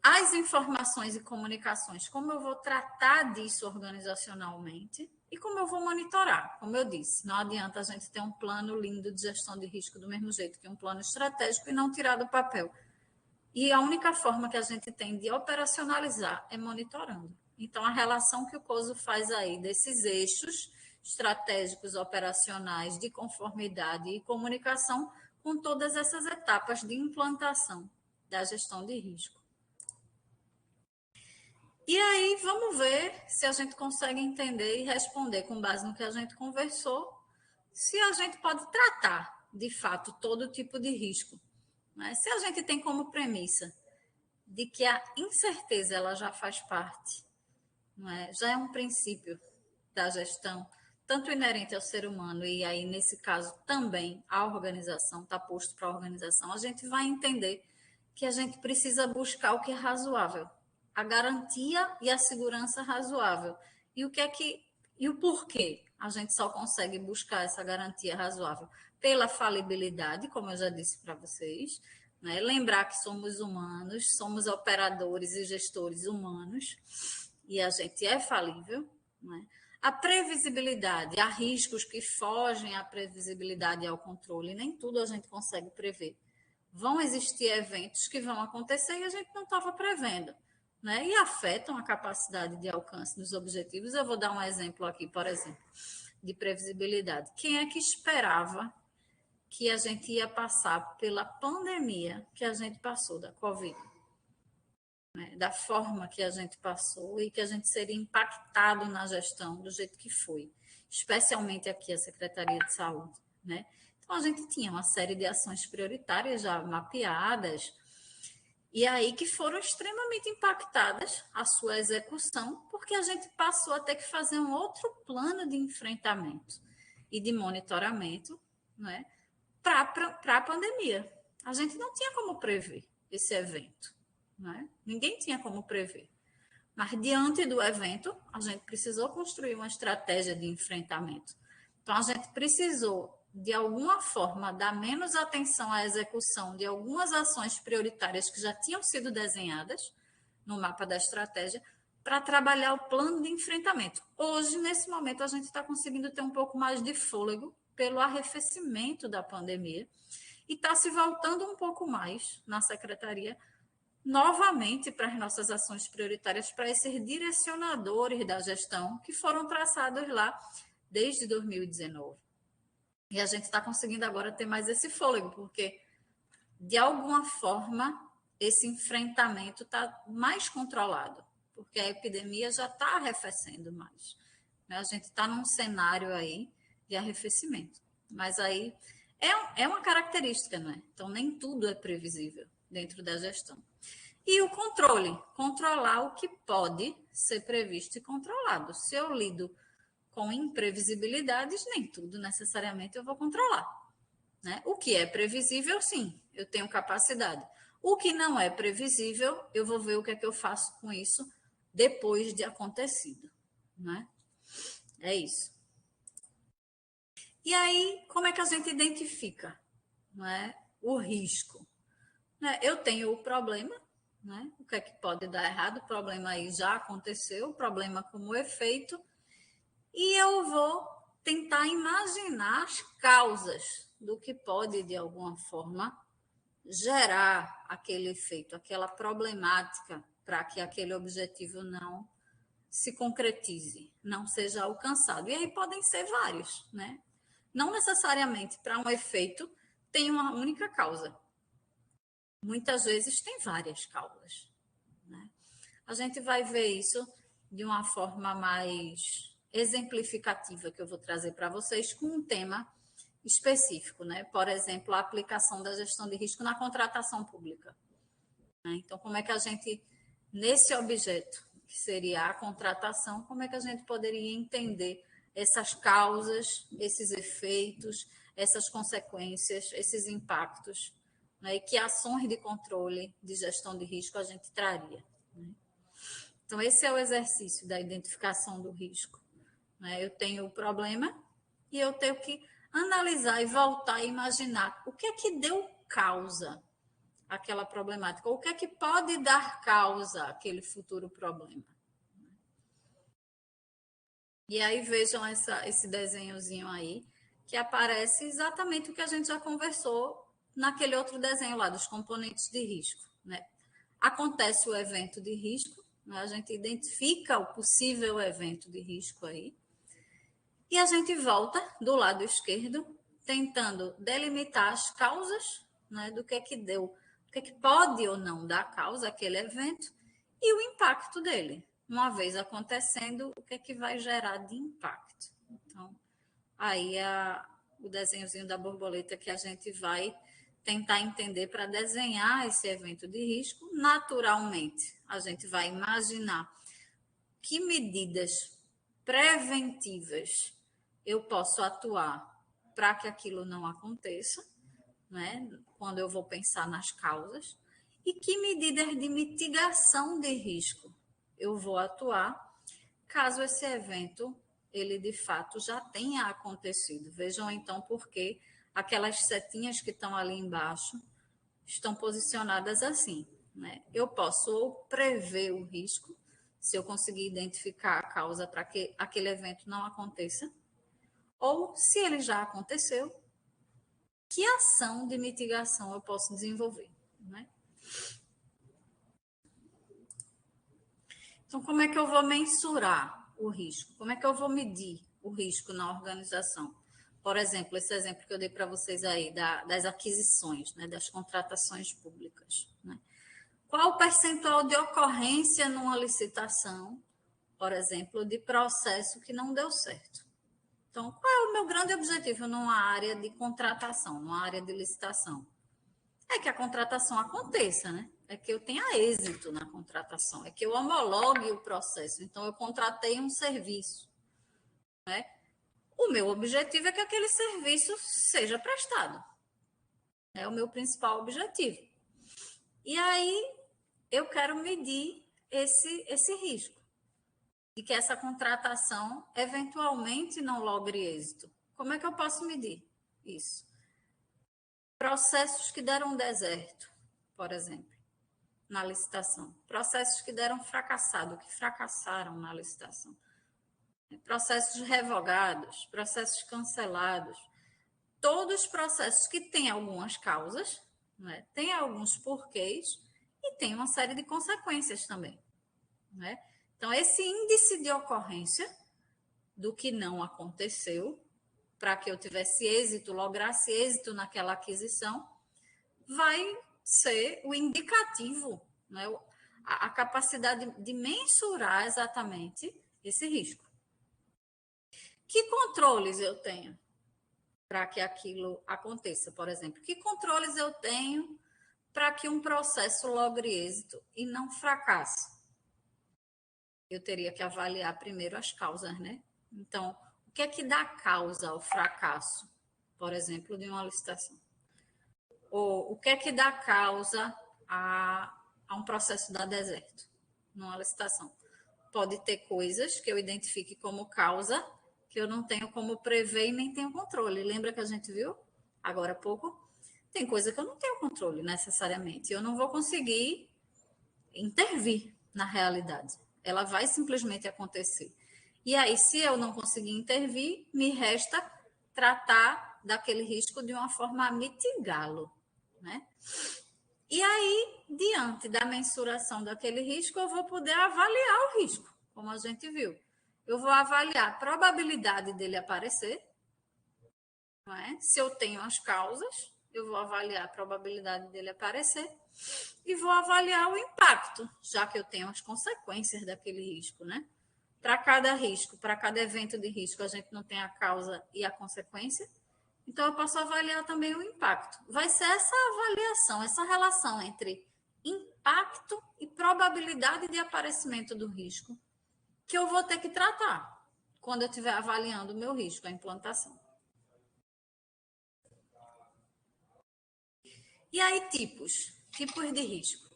As informações e comunicações, como eu vou tratar disso organizacionalmente e como eu vou monitorar. Como eu disse, não adianta a gente ter um plano lindo de gestão de risco do mesmo jeito que um plano estratégico e não tirar do papel. E a única forma que a gente tem de operacionalizar é monitorando. Então, a relação que o COSO faz aí desses eixos estratégicos operacionais de conformidade e comunicação com todas essas etapas de implantação da gestão de risco. E aí, vamos ver se a gente consegue entender e responder com base no que a gente conversou, se a gente pode tratar, de fato, todo tipo de risco. Mas se a gente tem como premissa de que a incerteza ela já faz parte, não é? Já é um princípio da gestão, tanto inerente ao ser humano e aí, nesse caso, também à organização, está posto para a organização, a gente vai entender que a gente precisa buscar o que é razoável, a garantia e a segurança razoável. E o que é que e o porquê a gente só consegue buscar essa garantia razoável? Pela falibilidade, como eu já disse para vocês, né? Lembrar que somos humanos, somos operadores e gestores humanos, e a gente é falível, né? A previsibilidade, há riscos que fogem à previsibilidade e ao controle, nem tudo a gente consegue prever. Vão existir eventos que vão acontecer e a gente não estava prevendo, né? E afetam a capacidade de alcance dos objetivos. Eu vou dar um exemplo aqui, por exemplo, de previsibilidade. Quem é que esperava que a gente ia passar pela pandemia que a gente passou da Covid? Né? Da forma que a gente passou e que a gente seria impactado na gestão do jeito que foi, especialmente aqui a Secretaria de Saúde, né? Então, a gente tinha uma série de ações prioritárias já mapeadas, e aí que foram extremamente impactadas a sua execução, porque a gente passou a ter que fazer um outro plano de enfrentamento e de monitoramento, né, para a pandemia. A gente não tinha como prever esse evento, né? Ninguém tinha como prever. Mas, diante do evento, a gente precisou construir uma estratégia de enfrentamento. Então, a gente precisou, de alguma forma, dar menos atenção à execução de algumas ações prioritárias que já tinham sido desenhadas no mapa da estratégia para trabalhar o plano de enfrentamento. Hoje, nesse momento, a gente está conseguindo ter um pouco mais de fôlego pelo arrefecimento da pandemia e está se voltando um pouco mais na secretaria novamente para as nossas ações prioritárias, para esses direcionadores da gestão que foram traçados lá desde 2019. E a gente está conseguindo agora ter mais esse fôlego, porque, de alguma forma, esse enfrentamento está mais controlado, porque a epidemia já está arrefecendo mais. A gente está num cenário aí de arrefecimento. Mas aí é uma característica, não é? Então, nem tudo é previsível dentro da gestão. E o controle, controlar o que pode ser previsto e controlado. Se eu lido com imprevisibilidades, nem tudo necessariamente eu vou controlar. Né? O que é previsível, sim, eu tenho capacidade. O que não é previsível, eu vou ver o que é que eu faço com isso depois de acontecido. Né? É isso. E aí, como é que a gente identifica, não é, o risco? né? Eu tenho o problema, né? O que é que pode dar errado? O problema aí já aconteceu, o problema como efeito, e eu vou tentar imaginar as causas do que pode, de alguma forma, gerar aquele efeito, aquela problemática, para que aquele objetivo não se concretize, não seja alcançado. E aí podem ser vários, né? Não necessariamente para um efeito tem uma única causa. Muitas vezes tem várias causas, né? A gente vai ver isso de uma forma mais exemplificativa que eu vou trazer para vocês com um tema específico, né? Por exemplo, a aplicação da gestão de risco na contratação pública, né? Então, como é que a gente, nesse objeto, que seria a contratação, como é que a gente poderia entender essas causas, esses efeitos, essas consequências, esses impactos, né? E que ações de controle de gestão de risco a gente traria, né? Então, esse é o exercício da identificação do risco, né? Eu tenho o problema e eu tenho que analisar e voltar a imaginar o que é que deu causa àquela problemática, ou o que é que pode dar causa àquele futuro problema. E aí vejam esse desenhozinho aí, que aparece exatamente o que a gente já conversou naquele outro desenho lá, dos componentes de risco, né? Acontece o evento de risco, né? A gente identifica o possível evento de risco aí, e a gente volta do lado esquerdo, tentando delimitar as causas, né, do que é que deu, o que é que pode ou não dar causa àquele evento e o impacto dele. Uma vez acontecendo, o que é que vai gerar de impacto. Então, aí o desenhozinho da borboleta que a gente vai tentar entender para desenhar esse evento de risco. Naturalmente, a gente vai imaginar que medidas preventivas eu posso atuar para que aquilo não aconteça, né? Quando eu vou pensar nas causas, e que medidas de mitigação de risco eu vou atuar caso esse evento ele de fato já tenha acontecido. Vejam então por que aquelas setinhas que estão ali embaixo estão posicionadas assim, né? Eu posso ou prever o risco, se eu conseguir identificar a causa para que aquele evento não aconteça, ou se ele já aconteceu, que ação de mitigação eu posso desenvolver, né? Então, como é que eu vou mensurar o risco? Como é que eu vou medir o risco na organização? Por exemplo, esse exemplo que eu dei para vocês aí das aquisições, né, das contratações públicas, né? Qual o percentual de ocorrência numa licitação, por exemplo, de processo que não deu certo? Então, qual é o meu grande objetivo numa área de contratação, numa área de licitação? É que a contratação aconteça, né? É que eu tenha êxito na contratação, é que eu homologue o processo. Então, eu contratei um serviço, né? O meu objetivo é que aquele serviço seja prestado. É o meu principal objetivo. E aí, eu quero medir esse risco de que essa contratação eventualmente não logre êxito. Como é que eu posso medir isso? Processos que deram deserto, por exemplo, na licitação. Processos que deram fracassado, que fracassaram na licitação. Processos revogados, processos cancelados. Todos os processos que têm algumas causas, né? Tem alguns porquês e tem uma série de consequências também, né? Então, esse índice de ocorrência do que não aconteceu, para que eu tivesse êxito, lograsse êxito naquela aquisição, vai ser o indicativo, né? A capacidade de mensurar exatamente esse risco. Que controles eu tenho para que aquilo aconteça, por exemplo? Que controles eu tenho para que um processo logre êxito e não fracasse? Eu teria que avaliar primeiro as causas, né? Então, o que é que dá causa ao fracasso, por exemplo, de uma licitação? Ou o que é que dá causa a um processo dar deserto numa licitação? Pode ter coisas que eu identifique como causa que eu não tenho como prever e nem tenho controle. Lembra que a gente viu agora há pouco? Tem coisa que eu não tenho controle necessariamente. Eu não vou conseguir intervir na realidade. Ela vai simplesmente acontecer. E aí, se eu não conseguir intervir, me resta tratar daquele risco de uma forma a mitigá-lo, né? E aí, diante da mensuração daquele risco, eu vou poder avaliar o risco, como a gente viu. Eu vou avaliar a probabilidade dele aparecer, não é? Se eu tenho as causas, eu vou avaliar a probabilidade dele aparecer e vou avaliar o impacto, já que eu tenho as consequências daquele risco, né? Para cada risco, para cada evento de risco, a gente não tem a causa e a consequência. Então, eu posso avaliar também o impacto. Vai ser essa avaliação, essa relação entre impacto e probabilidade de aparecimento do risco que eu vou ter que tratar quando eu estiver avaliando o meu risco, a implantação. E aí, tipos de risco.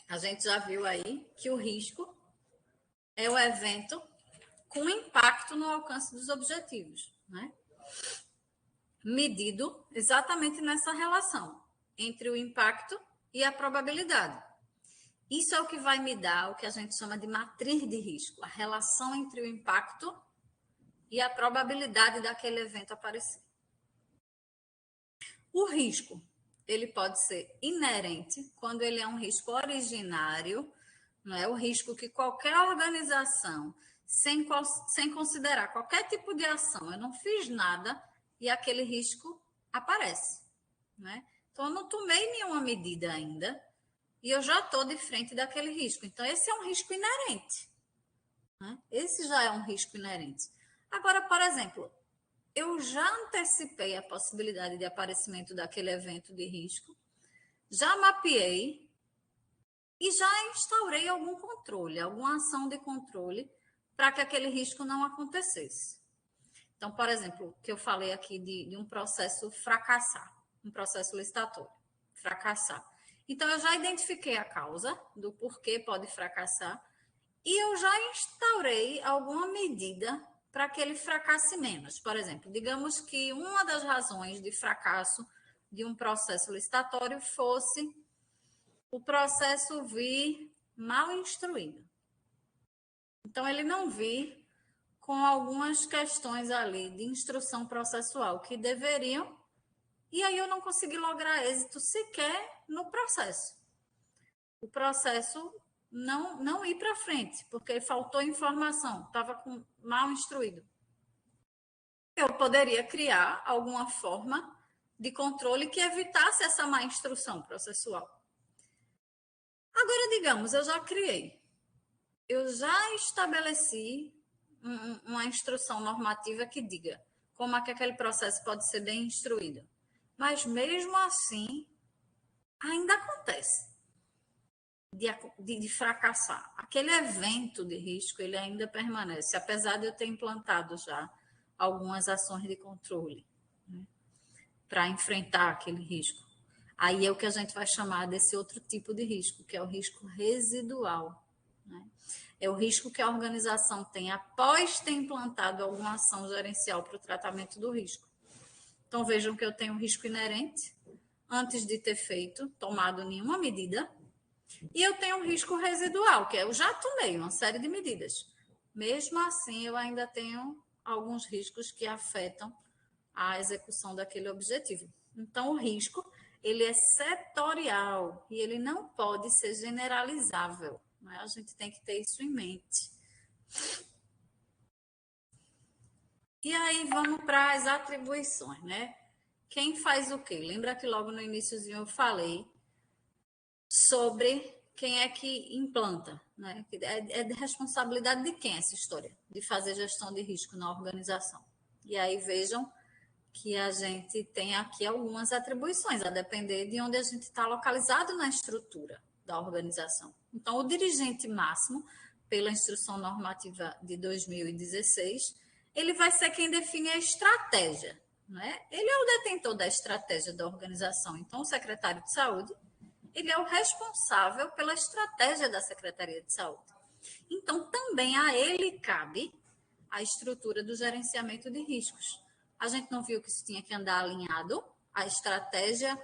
A gente já viu aí que o risco é o evento com impacto no alcance dos objetivos, né? Medido exatamente nessa relação entre o impacto e a probabilidade. Isso é o que vai me dar o que a gente chama de matriz de risco, a relação entre o impacto e a probabilidade daquele evento aparecer. O risco, ele pode ser inerente, quando ele é um risco originário, não é o risco que qualquer organização, sem considerar qualquer tipo de ação, eu não fiz nada e aquele risco aparece, né? Então, eu não tomei nenhuma medida ainda e eu já estou de frente daquele risco. Então, esse é um risco inerente, né? Esse já é um risco inerente. Agora, por exemplo, eu já antecipei a possibilidade de aparecimento daquele evento de risco, já mapeei e já instaurei algum controle, alguma ação de controle para que aquele risco não acontecesse. Então, por exemplo, o que eu falei aqui de um processo fracassar, um processo licitatório, fracassar. Então, eu já identifiquei a causa do porquê pode fracassar e eu já instaurei alguma medida para que ele fracasse menos. Por exemplo, digamos que uma das razões de fracasso de um processo licitatório fosse o processo vir mal instruído. Então, ele não vir com algumas questões ali de instrução processual que deveriam, e aí eu não consegui lograr êxito sequer no processo. O processo não ir para frente, porque faltou informação, estava mal instruído. Eu poderia criar alguma forma de controle que evitasse essa má instrução processual. Agora, digamos, eu já criei, eu já estabeleci uma instrução normativa que diga como é que aquele processo pode ser bem instruído. Mas, mesmo assim, ainda acontece de fracassar. Aquele evento de risco, ele ainda permanece, apesar de eu ter implantado já algumas ações de controle, né, para enfrentar aquele risco. Aí é o que a gente vai chamar desse outro tipo de risco, que é o risco residual, né? É o risco que a organização tem após ter implantado alguma ação gerencial para o tratamento do risco. Então, vejam que eu tenho um risco inerente, antes de ter tomado nenhuma medida, e eu tenho um risco residual, que eu já tomei uma série de medidas. Mesmo assim, eu ainda tenho alguns riscos que afetam a execução daquele objetivo. Então, o risco, ele é setorial e ele não pode ser generalizável, né? A gente tem que ter isso em mente. E aí, vamos para as atribuições, né? Quem faz o quê? Lembra que logo no iníciozinho eu falei sobre quem é que implanta, né? É de responsabilidade de quem essa história de fazer gestão de risco na organização. E aí vejam que a gente tem aqui algumas atribuições, a depender de onde a gente está localizado na estrutura da organização. Então, o dirigente máximo, pela instrução normativa de 2016, ele vai ser quem define a estratégia, né? Ele é o detentor da estratégia da organização. Então, o secretário de saúde, ele é o responsável pela estratégia da Secretaria de Saúde. Então, também a ele cabe a estrutura do gerenciamento de riscos. A gente não viu que isso tinha que andar alinhado, a estratégia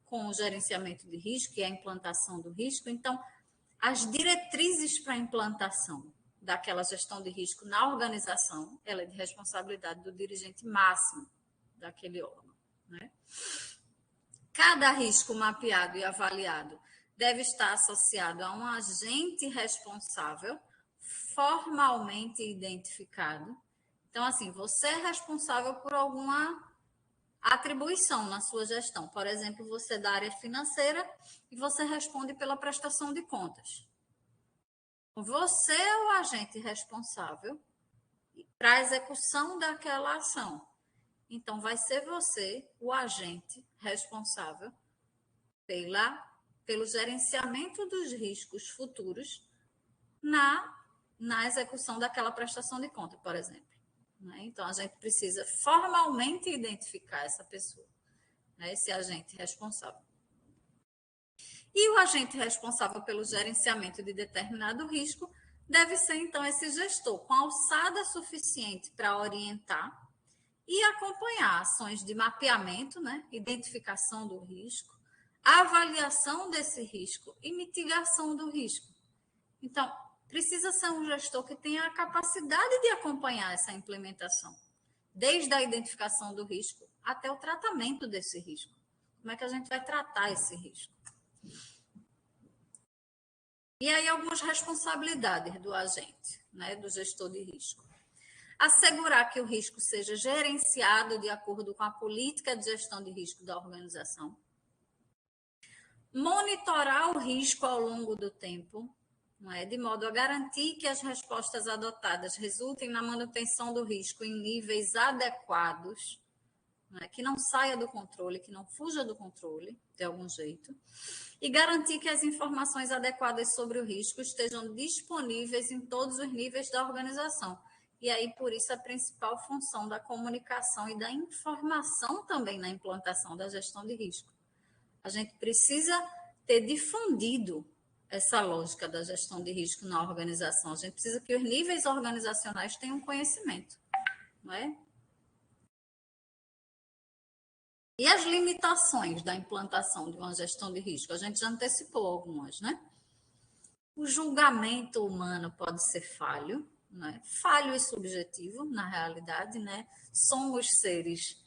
com o gerenciamento de risco e a implantação do risco. Então, as diretrizes para a implantação daquela gestão de risco na organização, ela é de responsabilidade do dirigente máximo daquele órgão, né? Cada risco mapeado e avaliado deve estar associado a um agente responsável formalmente identificado. Então, assim, você é responsável por alguma atribuição na sua gestão. Por exemplo, você é da área financeira e você responde pela prestação de contas. Você é o agente responsável para a execução daquela ação. Então, vai ser você o agente responsável pelo gerenciamento dos riscos futuros na execução daquela prestação de conta, por exemplo. Então, a gente precisa formalmente identificar essa pessoa, esse agente responsável. E o agente responsável pelo gerenciamento de determinado risco deve ser, então, esse gestor com alçada suficiente para orientar e acompanhar ações de mapeamento, identificação do risco, avaliação desse risco e mitigação do risco. Então, precisa ser um gestor que tenha a capacidade de acompanhar essa implementação, desde a identificação do risco até o tratamento desse risco. Como é que a gente vai tratar esse risco? E aí, algumas responsabilidades do agente, do gestor de risco. Assegurar que o risco seja gerenciado de acordo com a política de gestão de risco da organização. Monitorar o risco ao longo do tempo, de modo a garantir que as respostas adotadas resultem na manutenção do risco em níveis adequados, que não saia do controle, que não fuja do controle, de algum jeito, e garantir que as informações adequadas sobre o risco estejam disponíveis em todos os níveis da organização. E aí, por isso, a principal função da comunicação e da informação também na implantação da gestão de risco. A gente precisa ter difundido essa lógica da gestão de risco na organização. A gente precisa que os níveis organizacionais tenham conhecimento, não é? E as limitações da implantação de uma gestão de risco? A gente já antecipou algumas, né? O julgamento humano pode ser falho, né? Falho e subjetivo, na realidade, né? Somos seres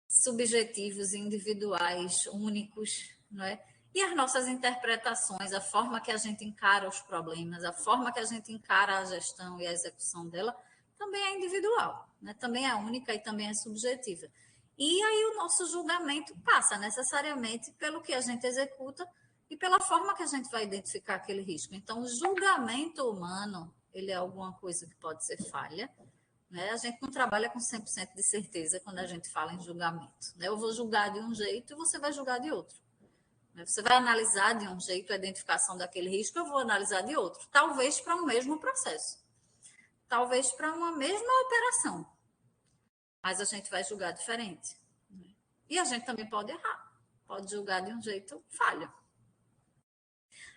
subjetivos, individuais, únicos, não é? E as nossas interpretações, a forma que a gente encara os problemas, a forma que a gente encara a gestão e a execução dela, também é individual, né? Também é única e também é subjetiva. E aí o nosso julgamento passa necessariamente pelo que a gente executa e pela forma que a gente vai identificar aquele risco. Então, o julgamento humano, ele é alguma coisa que pode ser falha, né? A gente não trabalha com 100% de certeza quando a gente fala em julgamento, né? Eu vou julgar de um jeito e você vai julgar de outro. Você vai analisar de um jeito a identificação daquele risco, eu vou analisar de outro. Talvez para um mesmo processo. Talvez para uma mesma operação. Mas a gente vai julgar diferente. E a gente também pode errar. Pode julgar de um jeito falho.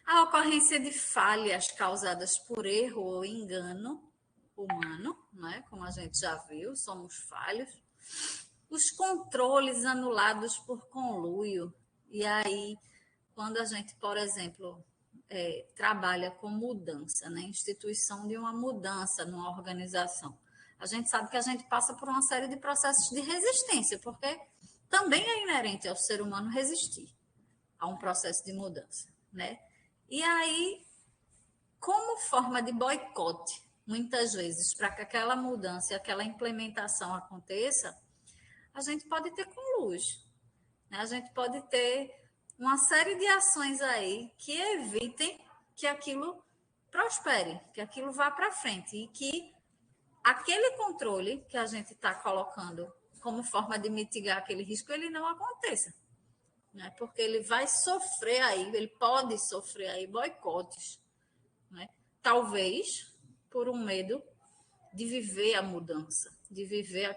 A ocorrência de falhas causadas por erro ou engano humano, né? Como a gente já viu, somos falhos. Os controles anulados por conluio. E aí, quando a gente, por exemplo, trabalha com mudança, né? Instituição de uma mudança numa organização, a gente sabe que a gente passa por uma série de processos de resistência, porque também é inerente ao ser humano resistir a um processo de mudança, né? E aí, como forma de boicote, muitas vezes, para que aquela mudança e aquela implementação aconteça, a gente pode ter conluio, né? A gente pode ter uma série de ações aí que evitem que aquilo prospere, que aquilo vá para frente e que aquele controle que a gente está colocando como forma de mitigar aquele risco, ele não aconteça, né? Porque ele vai sofrer aí, ele pode sofrer aí boicotes, né? Talvez por um medo de viver a mudança, de viver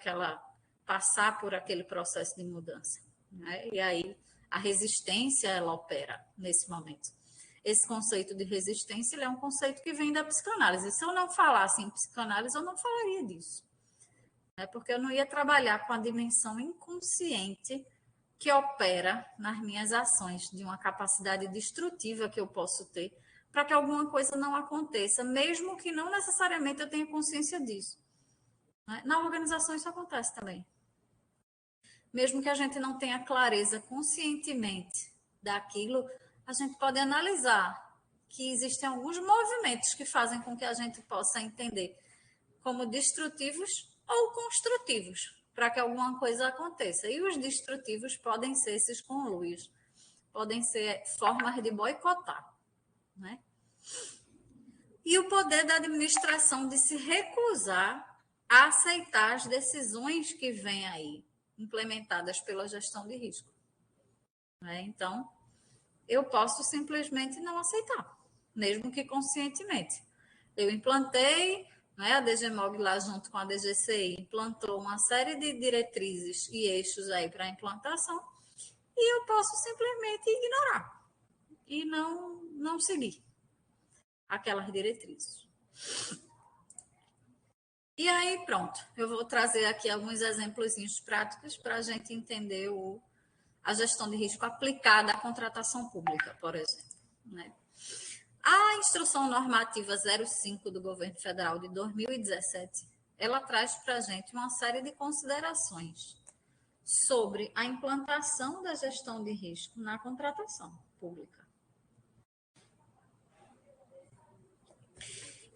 passar por aquele processo de mudança, né? E aí a resistência, ela opera nesse momento. esse conceito de resistência, ele é um conceito que vem da psicanálise. Se eu não falasse em psicanálise, eu não falaria disso. Porque eu não ia trabalhar com a dimensão inconsciente que opera nas minhas ações, de uma capacidade destrutiva que eu posso ter, para que alguma coisa não aconteça, mesmo que não necessariamente eu tenha consciência disso. Na organização isso acontece também. Mesmo que a gente não tenha clareza conscientemente daquilo, a gente pode analisar que existem alguns movimentos que fazem com que a gente possa entender como destrutivos ou construtivos, para que alguma coisa aconteça. E os destrutivos podem ser esses conluios, podem ser formas de boicotar, né? E o poder da administração de se recusar a aceitar as decisões que vêm aí, implementadas pela gestão de risco. Então, eu posso simplesmente não aceitar, mesmo que conscientemente. Eu implantei, a DGMOG lá junto com a DGCI implantou uma série de diretrizes e eixos aí para a implantação e eu posso simplesmente ignorar e não seguir aquelas diretrizes. E aí, pronto, eu vou trazer aqui alguns exemplos práticos para a gente entender a gestão de risco aplicada à contratação pública, por exemplo. A Instrução Normativa 05 do Governo Federal de 2017, ela traz para a gente uma série de considerações sobre a implantação da gestão de risco na contratação pública.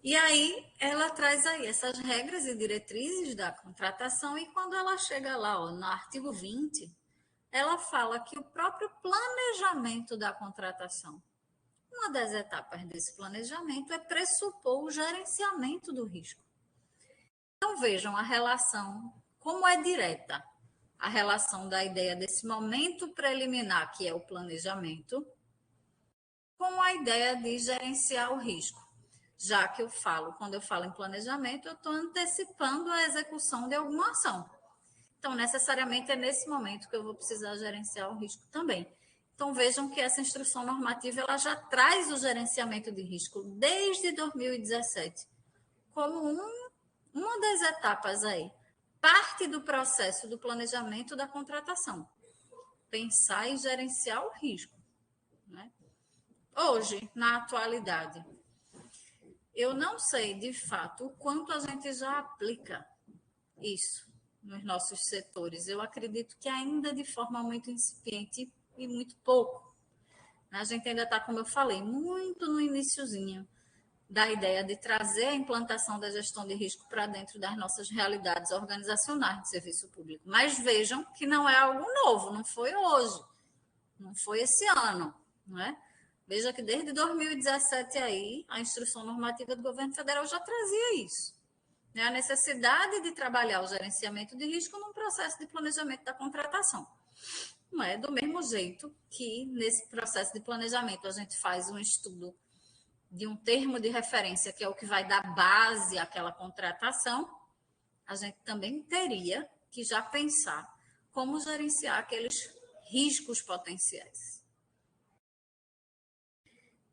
E aí, ela traz aí essas regras e diretrizes da contratação e quando ela chega lá, no artigo 20, ela fala que o próprio planejamento da contratação, uma das etapas desse planejamento é pressupor o gerenciamento do risco. Então, vejam a relação, como é direta, a relação da ideia desse momento preliminar, que é o planejamento, com a ideia de gerenciar o risco. Já que quando eu falo em planejamento, eu estou antecipando a execução de alguma ação. Então, necessariamente é nesse momento que eu vou precisar gerenciar o risco também. Então, vejam que essa instrução normativa ela já traz o gerenciamento de risco desde 2017, como uma das etapas aí, parte do processo do planejamento da contratação. Pensar em gerenciar o risco. Hoje, na atualidade, eu não sei, de fato, o quanto a gente já aplica isso nos nossos setores. Eu acredito que ainda de forma muito incipiente e muito pouco. A gente ainda está, como eu falei, muito no iniciozinho da ideia de trazer a implantação da gestão de risco para dentro das nossas realidades organizacionais de serviço público. Mas vejam que não é algo novo, não foi hoje, não foi esse ano, não é? Veja que desde 2017 aí, a Instrução Normativa do Governo Federal já trazia isso. A necessidade de trabalhar o gerenciamento de risco num processo de planejamento da contratação. Não é do mesmo jeito que nesse processo de planejamento a gente faz um estudo de um termo de referência, que é o que vai dar base àquela contratação, a gente também teria que já pensar como gerenciar aqueles riscos potenciais.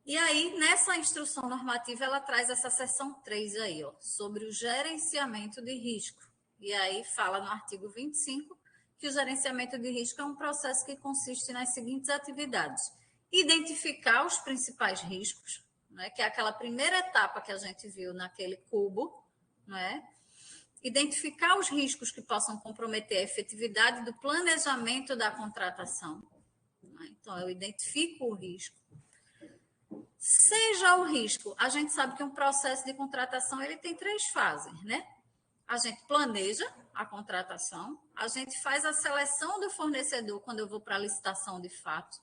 E aí, nessa instrução normativa, ela traz essa seção 3 aí, sobre o gerenciamento de risco. E aí fala no artigo 25 que o gerenciamento de risco é um processo que consiste nas seguintes atividades: identificar os principais riscos, que é aquela primeira etapa que a gente viu naquele cubo, identificar os riscos que possam comprometer a efetividade do planejamento da contratação. Então, eu identifico o risco. Seja o risco, a gente sabe que um processo de contratação ele tem 3 fases, A gente planeja a contratação, a gente faz a seleção do fornecedor quando eu vou para a licitação de fato.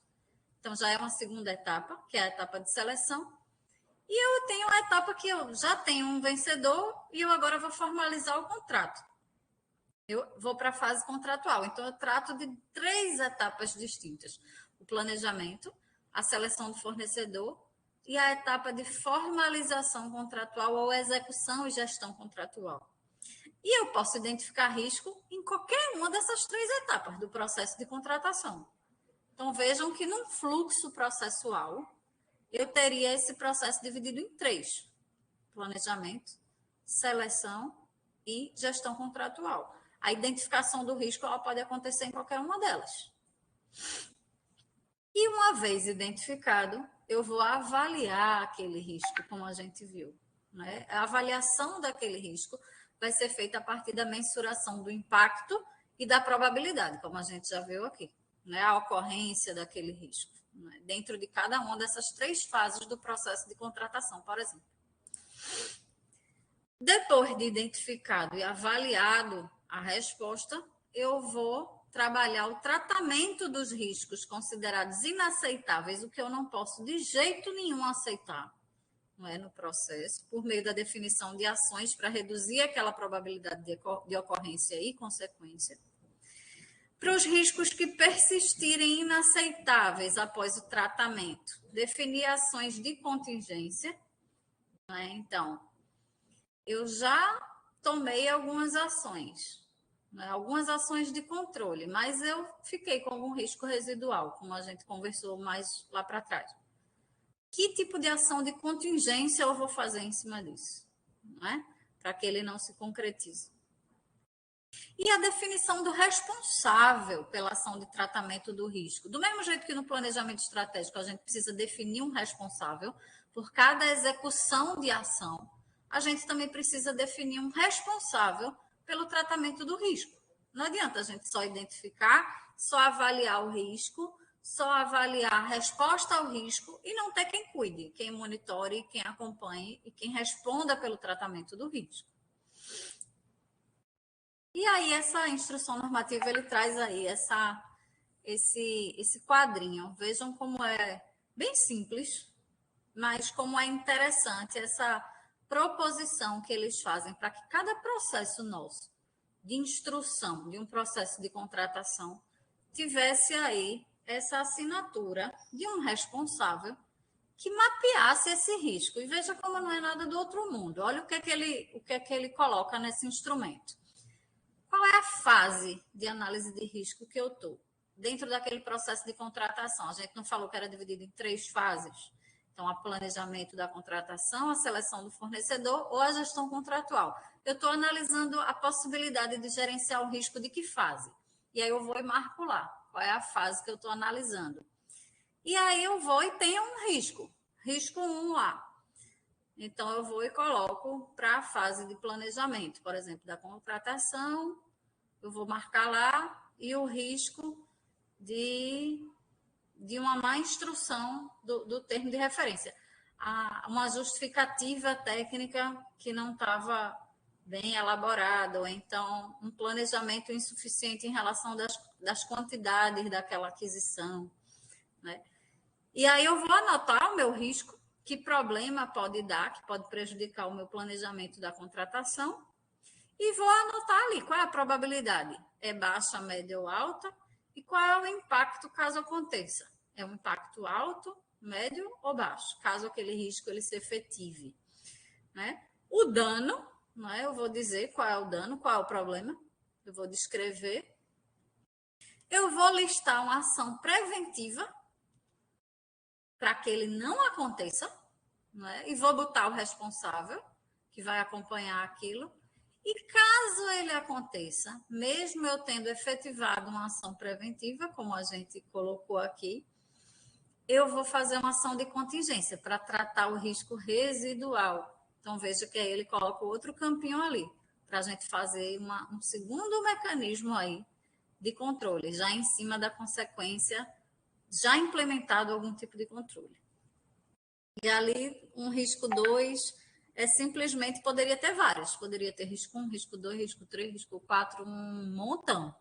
Então, já é uma segunda etapa, que é a etapa de seleção. E eu tenho a etapa que eu já tenho um vencedor e eu agora vou formalizar o contrato. Eu vou para a fase contratual. Então, eu trato de 3 etapas distintas: o planejamento, a seleção do fornecedor e a etapa de formalização contratual ou execução e gestão contratual. E eu posso identificar risco em qualquer uma dessas 3 etapas do processo de contratação. Então, vejam que num fluxo processual, eu teria esse processo dividido em 3: planejamento, seleção e gestão contratual. A identificação do risco ela pode acontecer em qualquer uma delas. E uma vez identificado, eu vou avaliar aquele risco, como a gente viu. Né? A avaliação daquele risco vai ser feita a partir da mensuração do impacto e da probabilidade, como a gente já viu aqui, né? A ocorrência daquele risco, né? Dentro de cada uma dessas 3 fases do processo de contratação, por exemplo. Depois de identificado e avaliado a resposta, eu vou trabalhar o tratamento dos riscos considerados inaceitáveis, o que eu não posso de jeito nenhum aceitar, não é, no processo, por meio da definição de ações para reduzir aquela probabilidade de ocorrência e consequência. Para os riscos que persistirem inaceitáveis após o tratamento, definir ações de contingência. Né? Então, eu já tomei algumas ações, né? Algumas ações de controle, mas eu fiquei com algum risco residual, como a gente conversou mais lá para trás. Que tipo de ação de contingência eu vou fazer em cima disso, né? Para que ele não se concretize. E a definição do responsável pela ação de tratamento do risco. Do mesmo jeito que no planejamento estratégico a gente precisa definir um responsável por cada execução de ação, a gente também precisa definir um responsável pelo tratamento do risco. Não adianta a gente só identificar, só avaliar o risco, só avaliar a resposta ao risco e não ter quem cuide, quem monitore, quem acompanhe e quem responda pelo tratamento do risco. E aí essa instrução normativa ele traz aí esse quadrinho. Vejam como é bem simples, mas como é interessante essa proposição que eles fazem para que cada processo nosso de instrução de um processo de contratação tivesse aí essa assinatura de um responsável que mapeasse esse risco. E veja como não é nada do outro mundo. Olha o que é que ele coloca nesse instrumento. Qual é a fase de análise de risco que eu estou? Dentro daquele processo de contratação. A gente não falou que era dividido em 3 fases. Então, o planejamento da contratação, a seleção do fornecedor ou a gestão contratual. Eu estou analisando a possibilidade de gerenciar o risco de que fase? E aí eu vou e marco lá. Qual é a fase que eu estou analisando? E aí eu vou e tenho um risco. Risco 1 lá. Então, eu vou e coloco para a fase de planejamento, por exemplo, da contratação, eu vou marcar lá, e o risco de uma má instrução do termo de referência. Uma justificativa técnica que não estava bem elaborada, ou então um planejamento insuficiente em relação das quantidades daquela aquisição. Né? E aí eu vou anotar o meu risco, que problema pode dar, que pode prejudicar o meu planejamento da contratação, e vou anotar ali qual é a probabilidade. É baixa, média ou alta? E qual é o impacto caso aconteça? É um impacto alto, médio ou baixo, caso aquele risco ele se efetive. Né? O dano, né? Eu vou dizer qual é o dano, qual é o problema, eu vou descrever. Eu vou listar uma ação preventiva para que ele não aconteça, né? E vou botar o responsável, que vai acompanhar aquilo. E caso ele aconteça, mesmo eu tendo efetivado uma ação preventiva, como a gente colocou aqui, eu vou fazer uma ação de contingência para tratar o risco residual. Então, veja que aí ele coloca outro campinho ali, para a gente fazer um segundo mecanismo aí de controle, já em cima da consequência, já implementado algum tipo de controle. E ali, um risco 2 é simplesmente, poderia ter vários, poderia ter risco 1, risco 2, risco 3, risco 4, um montão.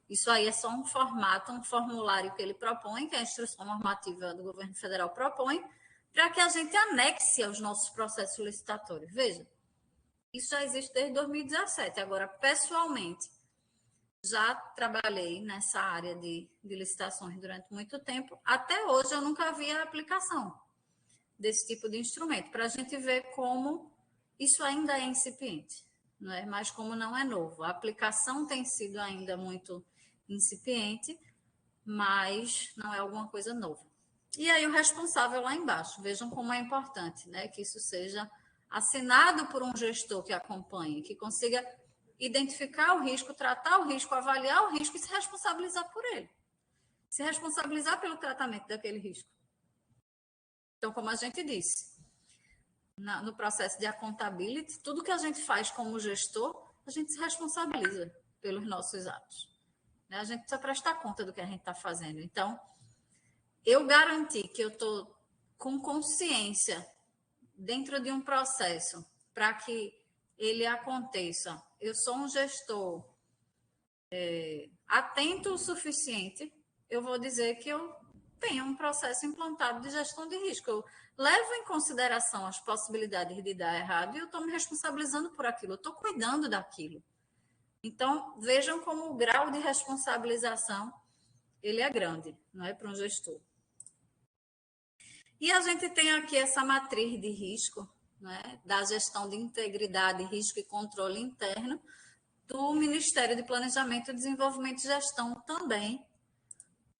Isso aí é só um formato, um formulário que ele propõe, que a instrução normativa do governo federal propõe, para que a gente anexe aos nossos processos licitatórios. Veja, isso já existe desde 2017. Agora, pessoalmente, já trabalhei nessa área de licitações durante muito tempo. Até hoje, eu nunca vi a aplicação desse tipo de instrumento, para a gente ver como isso ainda é incipiente, não é? Mas como não é novo. A aplicação tem sido ainda muito incipiente, mas não é alguma coisa nova. E aí o responsável lá embaixo. Vejam como é importante, né, que isso seja assinado por um gestor que acompanhe, que consiga identificar o risco, tratar o risco, avaliar o risco e se responsabilizar por ele. Se responsabilizar pelo tratamento daquele risco. Então, como a gente disse, no processo de accountability, tudo que a gente faz como gestor, a gente se responsabiliza pelos nossos atos. A gente precisa prestar conta do que a gente está fazendo. Então, eu garantir que eu estou com consciência dentro de um processo para que ele aconteça. Eu sou um gestor atento o suficiente, eu vou dizer que eu tenho um processo implantado de gestão de risco. Eu levo em consideração as possibilidades de dar errado e eu estou me responsabilizando por aquilo, eu estou cuidando daquilo. Então, vejam como o grau de responsabilização ele é grande, não é, para um gestor. E a gente tem aqui essa matriz de risco, né, da gestão de integridade, risco e controle interno do Ministério de Planejamento, Desenvolvimento e Gestão também,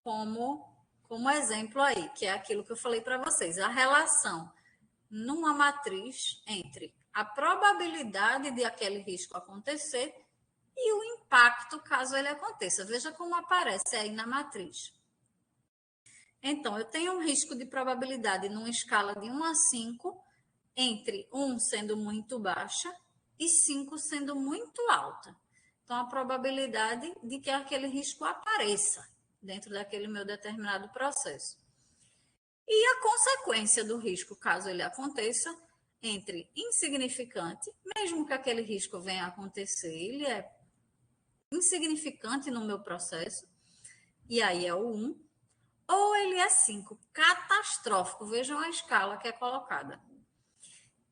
como exemplo aí, que é aquilo que eu falei para vocês, a relação numa matriz entre a probabilidade de aquele risco acontecer e o impacto caso ele aconteça. Veja como aparece aí na matriz. Então, eu tenho um risco de probabilidade numa escala de 1 a 5, entre 1 sendo muito baixa e 5 sendo muito alta. Então, a probabilidade de que aquele risco apareça dentro daquele meu determinado processo. E a consequência do risco, caso ele aconteça, entre insignificante, mesmo que aquele risco venha a acontecer, ele é insignificante no meu processo, e aí é o 1, ou ele é 5, catastrófico. Vejam a escala que é colocada.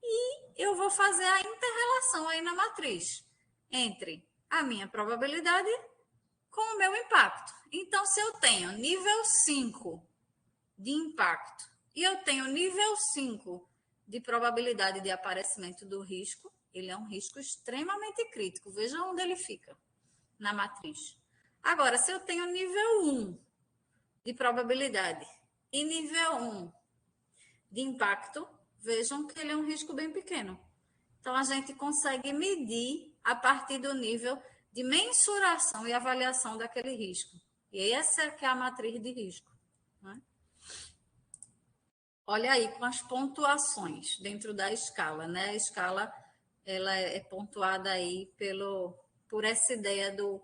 E eu vou fazer a interrelação aí na matriz entre a minha probabilidade com o meu impacto. Então, se eu tenho nível 5 de impacto e eu tenho nível 5 de probabilidade de aparecimento do risco, ele é um risco extremamente crítico. Veja onde ele fica na matriz. Agora, se eu tenho nível 1 de probabilidade e nível 1 de impacto, vejam que ele é um risco bem pequeno. Então, a gente consegue medir a partir do nível de mensuração e avaliação daquele risco. E essa é que é a matriz de risco. Né? Olha aí com as pontuações dentro da escala. Né? A escala ela é pontuada aí por essa ideia do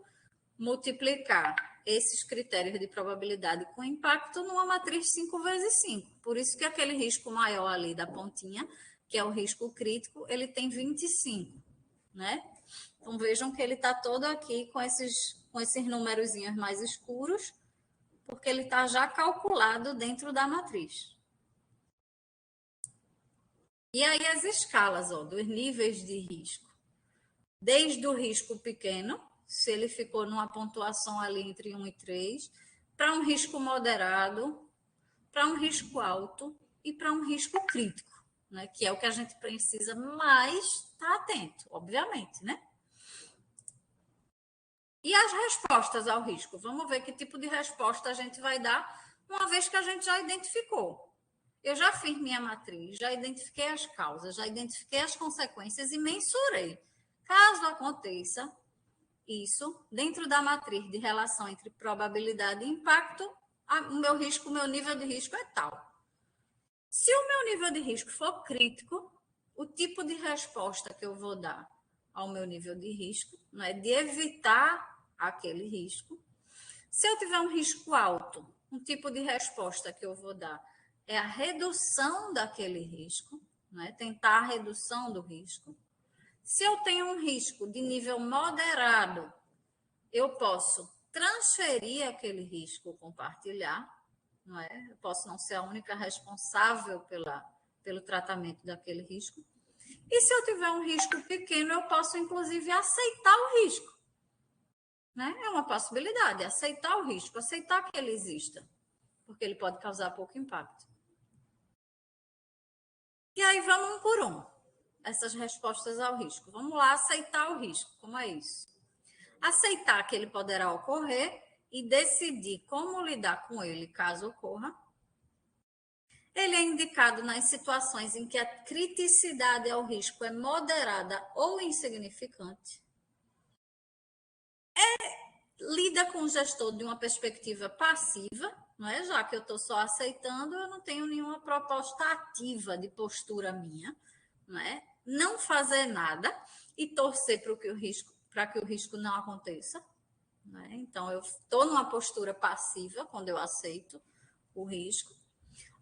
multiplicar esses critérios de probabilidade com impacto numa matriz 5 vezes 5. Por isso que aquele risco maior ali da pontinha, que é o risco crítico, ele tem 25, né? Então vejam que ele está todo aqui com esses numerozinhos mais escuros, porque ele está já calculado dentro da matriz. E aí as escalas, ó, dos níveis de risco. Desde o risco pequeno, se ele ficou numa pontuação ali entre 1 e 3, para um risco moderado, para um risco alto e para um risco crítico, né? Que é o que a gente precisa mais estar atento, obviamente, né? E as respostas ao risco? Vamos ver que tipo de resposta a gente vai dar, uma vez que a gente já identificou. Eu já fiz minha matriz, já identifiquei as causas, já identifiquei as consequências e mensurei. Caso aconteça isso, dentro da matriz de relação entre probabilidade e impacto, o meu risco, o meu nível de risco é tal. Se o meu nível de risco for crítico, o tipo de resposta que eu vou dar ao meu nível de risco, não é de evitar aquele risco. Se eu tiver um risco alto, um tipo de resposta que eu vou dar é a redução daquele risco, né? Tentar a redução do risco. Se eu tenho um risco de nível moderado, eu posso transferir aquele risco, compartilhar, não é? Eu posso não ser a única responsável pelo tratamento daquele risco. E se eu tiver um risco pequeno, eu posso, inclusive, aceitar o risco. Né? É uma possibilidade, aceitar o risco, aceitar que ele exista, porque ele pode causar pouco impacto. E aí vamos um por um, essas respostas ao risco. Vamos lá, aceitar o risco, como é isso? Aceitar que ele poderá ocorrer e decidir como lidar com ele caso ocorra. Ele é indicado nas situações em que a criticidade ao risco é moderada ou insignificante. Lida com o gestor de uma perspectiva passiva, não é? Já que eu estou só aceitando, eu não tenho nenhuma proposta ativa de postura minha, não é? Não fazer nada e torcer para que o risco não aconteça. Não é? Então, eu estou numa postura passiva quando eu aceito o risco,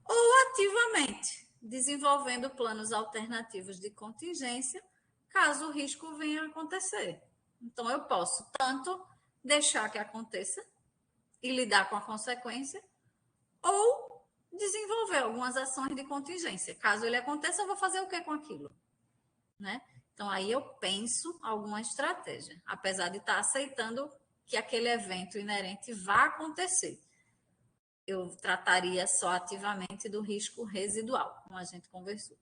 ou ativamente, desenvolvendo planos alternativos de contingência, caso o risco venha a acontecer. Então, eu posso tanto deixar que aconteça e lidar com a consequência, ou desenvolver algumas ações de contingência. Caso ele aconteça, eu vou fazer o que com aquilo? Né? Então, aí eu penso alguma estratégia, apesar de estar aceitando que aquele evento inerente vá acontecer. Eu trataria só ativamente do risco residual, como a gente conversou.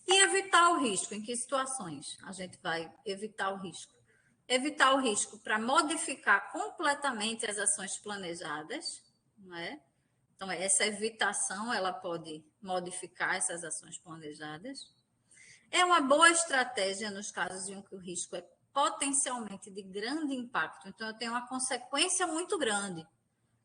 E evitar o risco, em que situações a gente vai evitar o risco? Evitar o risco para modificar completamente as ações planejadas, não é? Então, essa evitação, ela pode modificar essas ações planejadas. É uma boa estratégia nos casos em que o risco é potencialmente de grande impacto. Então, eu tenho uma consequência muito grande,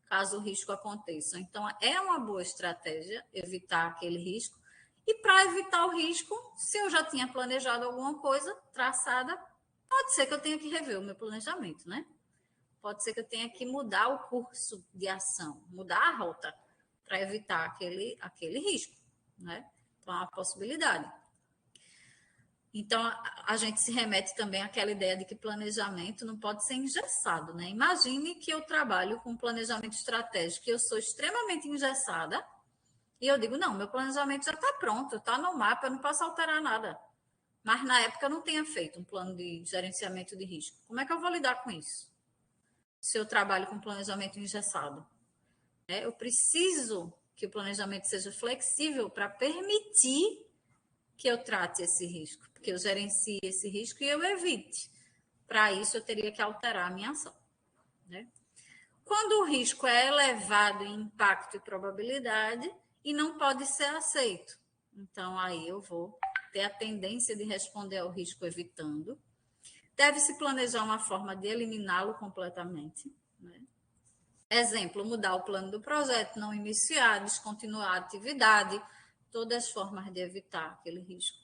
caso o risco aconteça. Então, é uma boa estratégia evitar aquele risco. E para evitar o risco, se eu já tinha planejado alguma coisa traçada, pode ser que eu tenha que rever o meu planejamento, né? Pode ser que eu tenha que mudar o curso de ação, mudar a rota para evitar aquele risco, né? Então, é uma possibilidade. Então, a gente se remete também àquela ideia de que planejamento não pode ser engessado, né? Imagine que eu trabalho com planejamento estratégico e eu sou extremamente engessada e eu digo, não, meu planejamento já está pronto, está no mapa, eu não posso alterar nada. Mas na época eu não tinha feito um plano de gerenciamento de risco. Como é que eu vou lidar com isso? Se eu trabalho com planejamento engessado. Eu preciso que o planejamento seja flexível para permitir que eu trate esse risco, porque eu gerencie esse risco e eu evite. Para isso, eu teria que alterar a minha ação. Né? Quando o risco é elevado em impacto e probabilidade e não pode ser aceito, então aí eu vou ter a tendência de responder ao risco evitando. Deve-se planejar uma forma de eliminá-lo completamente. Né? Exemplo, mudar o plano do projeto, não iniciar, descontinuar a atividade, todas as formas de evitar aquele risco.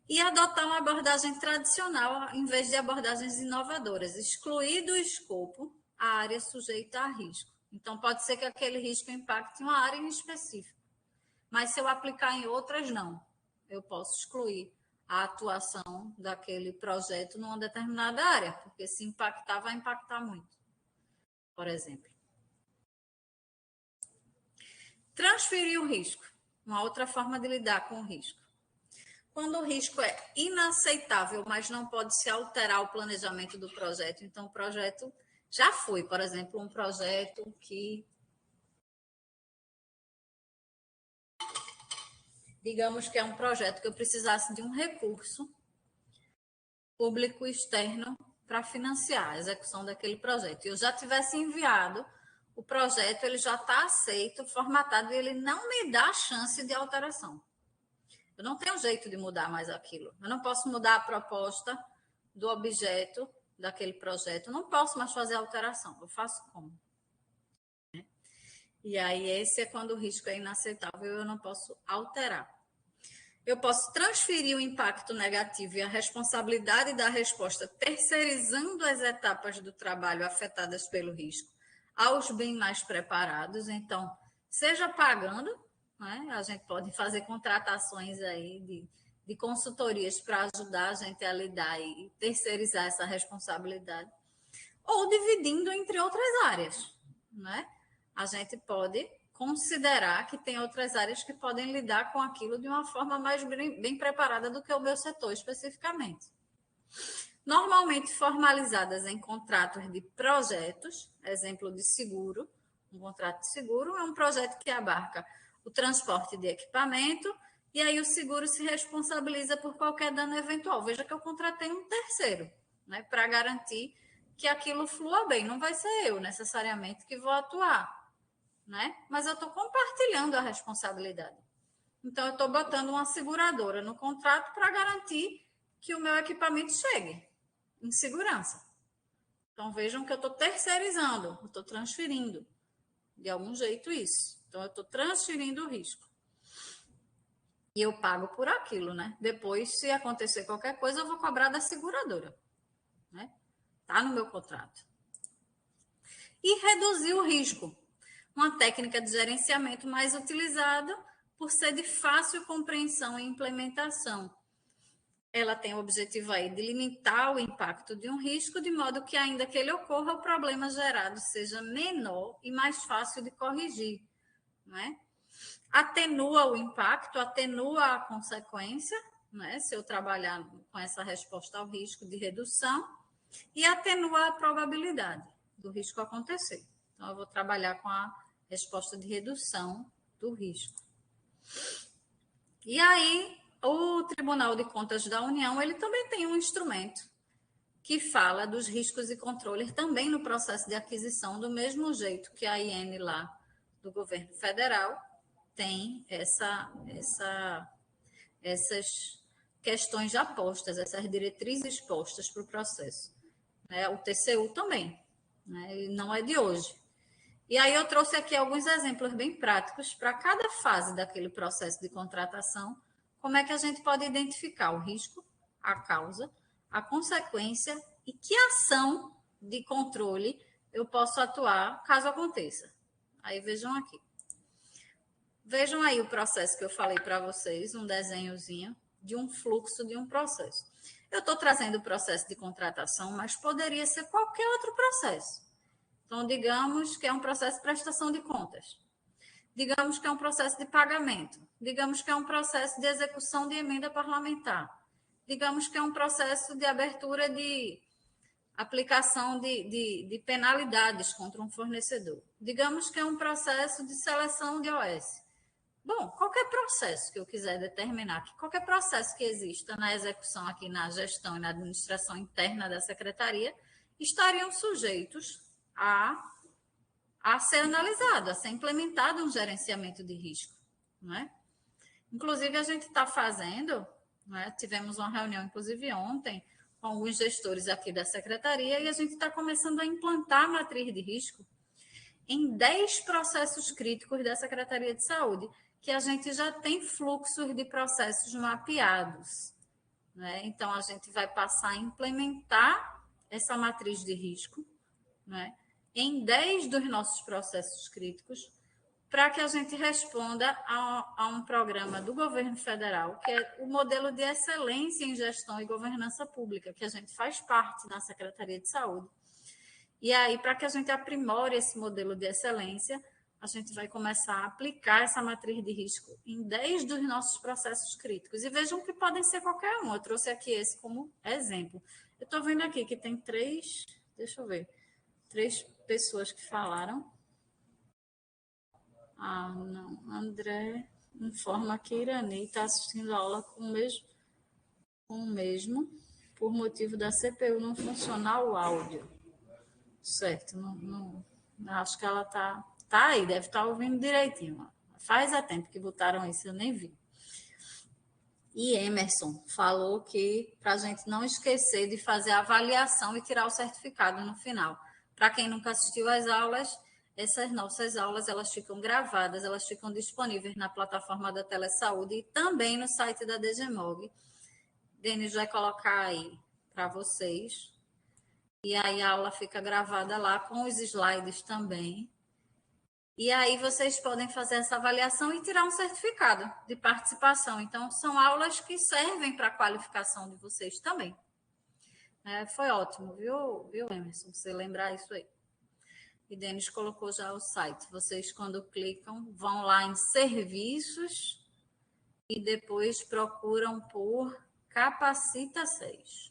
E adotar uma abordagem tradicional em vez de abordagens inovadoras, excluir do escopo a área sujeita a risco. Então, pode ser que aquele risco impacte uma área em específico, mas se eu aplicar em outras, não. Eu posso excluir a atuação daquele projeto numa determinada área, porque se impactar, vai impactar muito, por exemplo. Transferir o risco, uma outra forma de lidar com o risco. Quando o risco é inaceitável, mas não pode se alterar o planejamento do projeto, então o projeto já foi, por exemplo, um projeto que, digamos que é um projeto que eu precisasse de um recurso público externo para financiar a execução daquele projeto. E eu já tivesse enviado o projeto, ele já está aceito, formatado, e ele não me dá chance de alteração. Eu não tenho jeito de mudar mais aquilo. Eu não posso mudar a proposta do objeto daquele projeto. Eu não posso mais fazer alteração. Eu faço como? E aí, esse é quando o risco é inaceitável, eu não posso alterar. Eu posso transferir o impacto negativo e a responsabilidade da resposta, terceirizando as etapas do trabalho afetadas pelo risco aos bem mais preparados. Então, seja pagando, né? A gente pode fazer contratações aí de consultorias para ajudar a gente a lidar e terceirizar essa responsabilidade, ou dividindo entre outras áreas, né? A gente pode considerar que tem outras áreas que podem lidar com aquilo de uma forma mais bem preparada do que o meu setor especificamente. Normalmente formalizadas em contratos de projetos, exemplo de seguro. Um contrato de seguro é um projeto que abarca o transporte de equipamento e aí o seguro se responsabiliza por qualquer dano eventual. Veja que eu contratei um terceiro, né, para garantir que aquilo flua bem. Não vai ser eu necessariamente que vou atuar, né? Mas eu estou compartilhando a responsabilidade. Então, eu estou botando uma seguradora no contrato para garantir que o meu equipamento chegue em segurança. Então, vejam que eu estou terceirizando, eu estou transferindo de algum jeito isso. Então, eu estou transferindo o risco. E eu pago por aquilo, né? Depois, se acontecer qualquer coisa, eu vou cobrar da seguradora, né? Tá no meu contrato. E reduzir o risco. Uma técnica de gerenciamento mais utilizada por ser de fácil compreensão e implementação. Ela tem o objetivo aí de limitar o impacto de um risco, de modo que, ainda que ele ocorra, o problema gerado seja menor e mais fácil de corrigir, né? Atenua o impacto, atenua a consequência, né? Se eu trabalhar com essa resposta ao risco de redução, e atenua a probabilidade do risco acontecer. Então, eu vou trabalhar com a resposta de redução do risco. E aí, o Tribunal de Contas da União, ele também tem um instrumento que fala dos riscos e controles também no processo de aquisição, do mesmo jeito que a IN lá do governo federal tem essas questões já postas, essas diretrizes postas para o processo. O TCU também, né? E não é de hoje. E aí eu trouxe aqui alguns exemplos bem práticos para cada fase daquele processo de contratação, como é que a gente pode identificar o risco, a causa, a consequência e que ação de controle eu posso atuar caso aconteça. Aí vejam aqui. Vejam aí o processo que eu falei para vocês, um desenhozinho de um fluxo de um processo. Eu estou trazendo o processo de contratação, mas poderia ser qualquer outro processo. Então, digamos que é um processo de prestação de contas. Digamos que é um processo de pagamento. Digamos que é um processo de execução de emenda parlamentar. Digamos que é um processo de abertura de aplicação de penalidades contra um fornecedor. Digamos que é um processo de seleção de OS. Bom, qualquer processo que eu quiser determinar, qualquer processo que exista na execução aqui, na gestão e na administração interna da secretaria, estariam sujeitos a ser analisado, a ser implementado um gerenciamento de risco, não é? Inclusive, a gente está fazendo, né, tivemos uma reunião, inclusive ontem, com alguns gestores aqui da secretaria, e a gente está começando a implantar a matriz de risco em 10 processos críticos da Secretaria de Saúde, que a gente já tem fluxos de processos mapeados, né? Então, a gente vai passar a implementar essa matriz de risco, né, em 10 dos nossos processos críticos, para que a gente responda a um programa do governo federal, que é o modelo de excelência em gestão e governança pública, que a gente faz parte da Secretaria de Saúde. E aí, para que a gente aprimore esse modelo de excelência, a gente vai começar a aplicar essa matriz de risco em 10 dos nossos processos críticos. E vejam que podem ser qualquer um. Eu trouxe aqui esse como exemplo. Eu estou vendo aqui que tem 3 pessoas que falaram. Ah, não. André informa que Irani está assistindo a aula com o mesmo, por motivo da CPU não funcionar o áudio. Certo, não, acho que ela tá aí, deve estar ouvindo direitinho. Faz tempo que botaram isso, eu nem vi. E Emerson falou que para a gente não esquecer de fazer a avaliação e tirar o certificado no final. Para quem nunca assistiu às aulas, essas nossas aulas elas ficam gravadas, elas ficam disponíveis na plataforma da Telesaúde e também no site da DGMOG. Denis vai colocar aí para vocês. E aí a aula fica gravada lá com os slides também. E aí vocês podem fazer essa avaliação e tirar um certificado de participação. Então, são aulas que servem para a qualificação de vocês também. Foi ótimo, viu, Emerson? Você lembrar isso aí. E Denis colocou já o site. Vocês, quando clicam, vão lá em serviços e depois procuram por Capacita 6.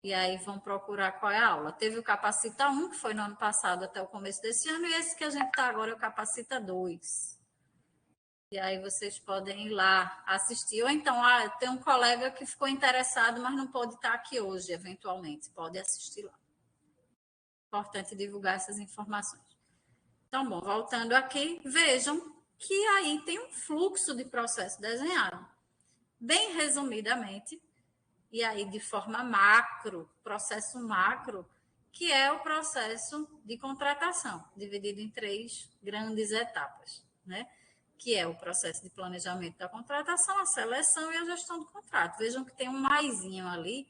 E aí vão procurar qual é a aula. Teve o Capacita 1, que foi no ano passado até o começo desse ano, e esse que a gente está agora é o Capacita 2. E aí vocês podem ir lá assistir. Ou então, tem um colega que ficou interessado, mas não pode estar aqui hoje, eventualmente. Pode assistir lá. Importante divulgar essas informações. Então, bom, voltando aqui, vejam que aí tem um fluxo de processo desenhado. Bem resumidamente, e aí de forma macro, processo macro, que é o processo de contratação, dividido em 3 grandes etapas, né? Que é o processo de planejamento da contratação, a seleção e a gestão do contrato. Vejam que tem um maisinho ali,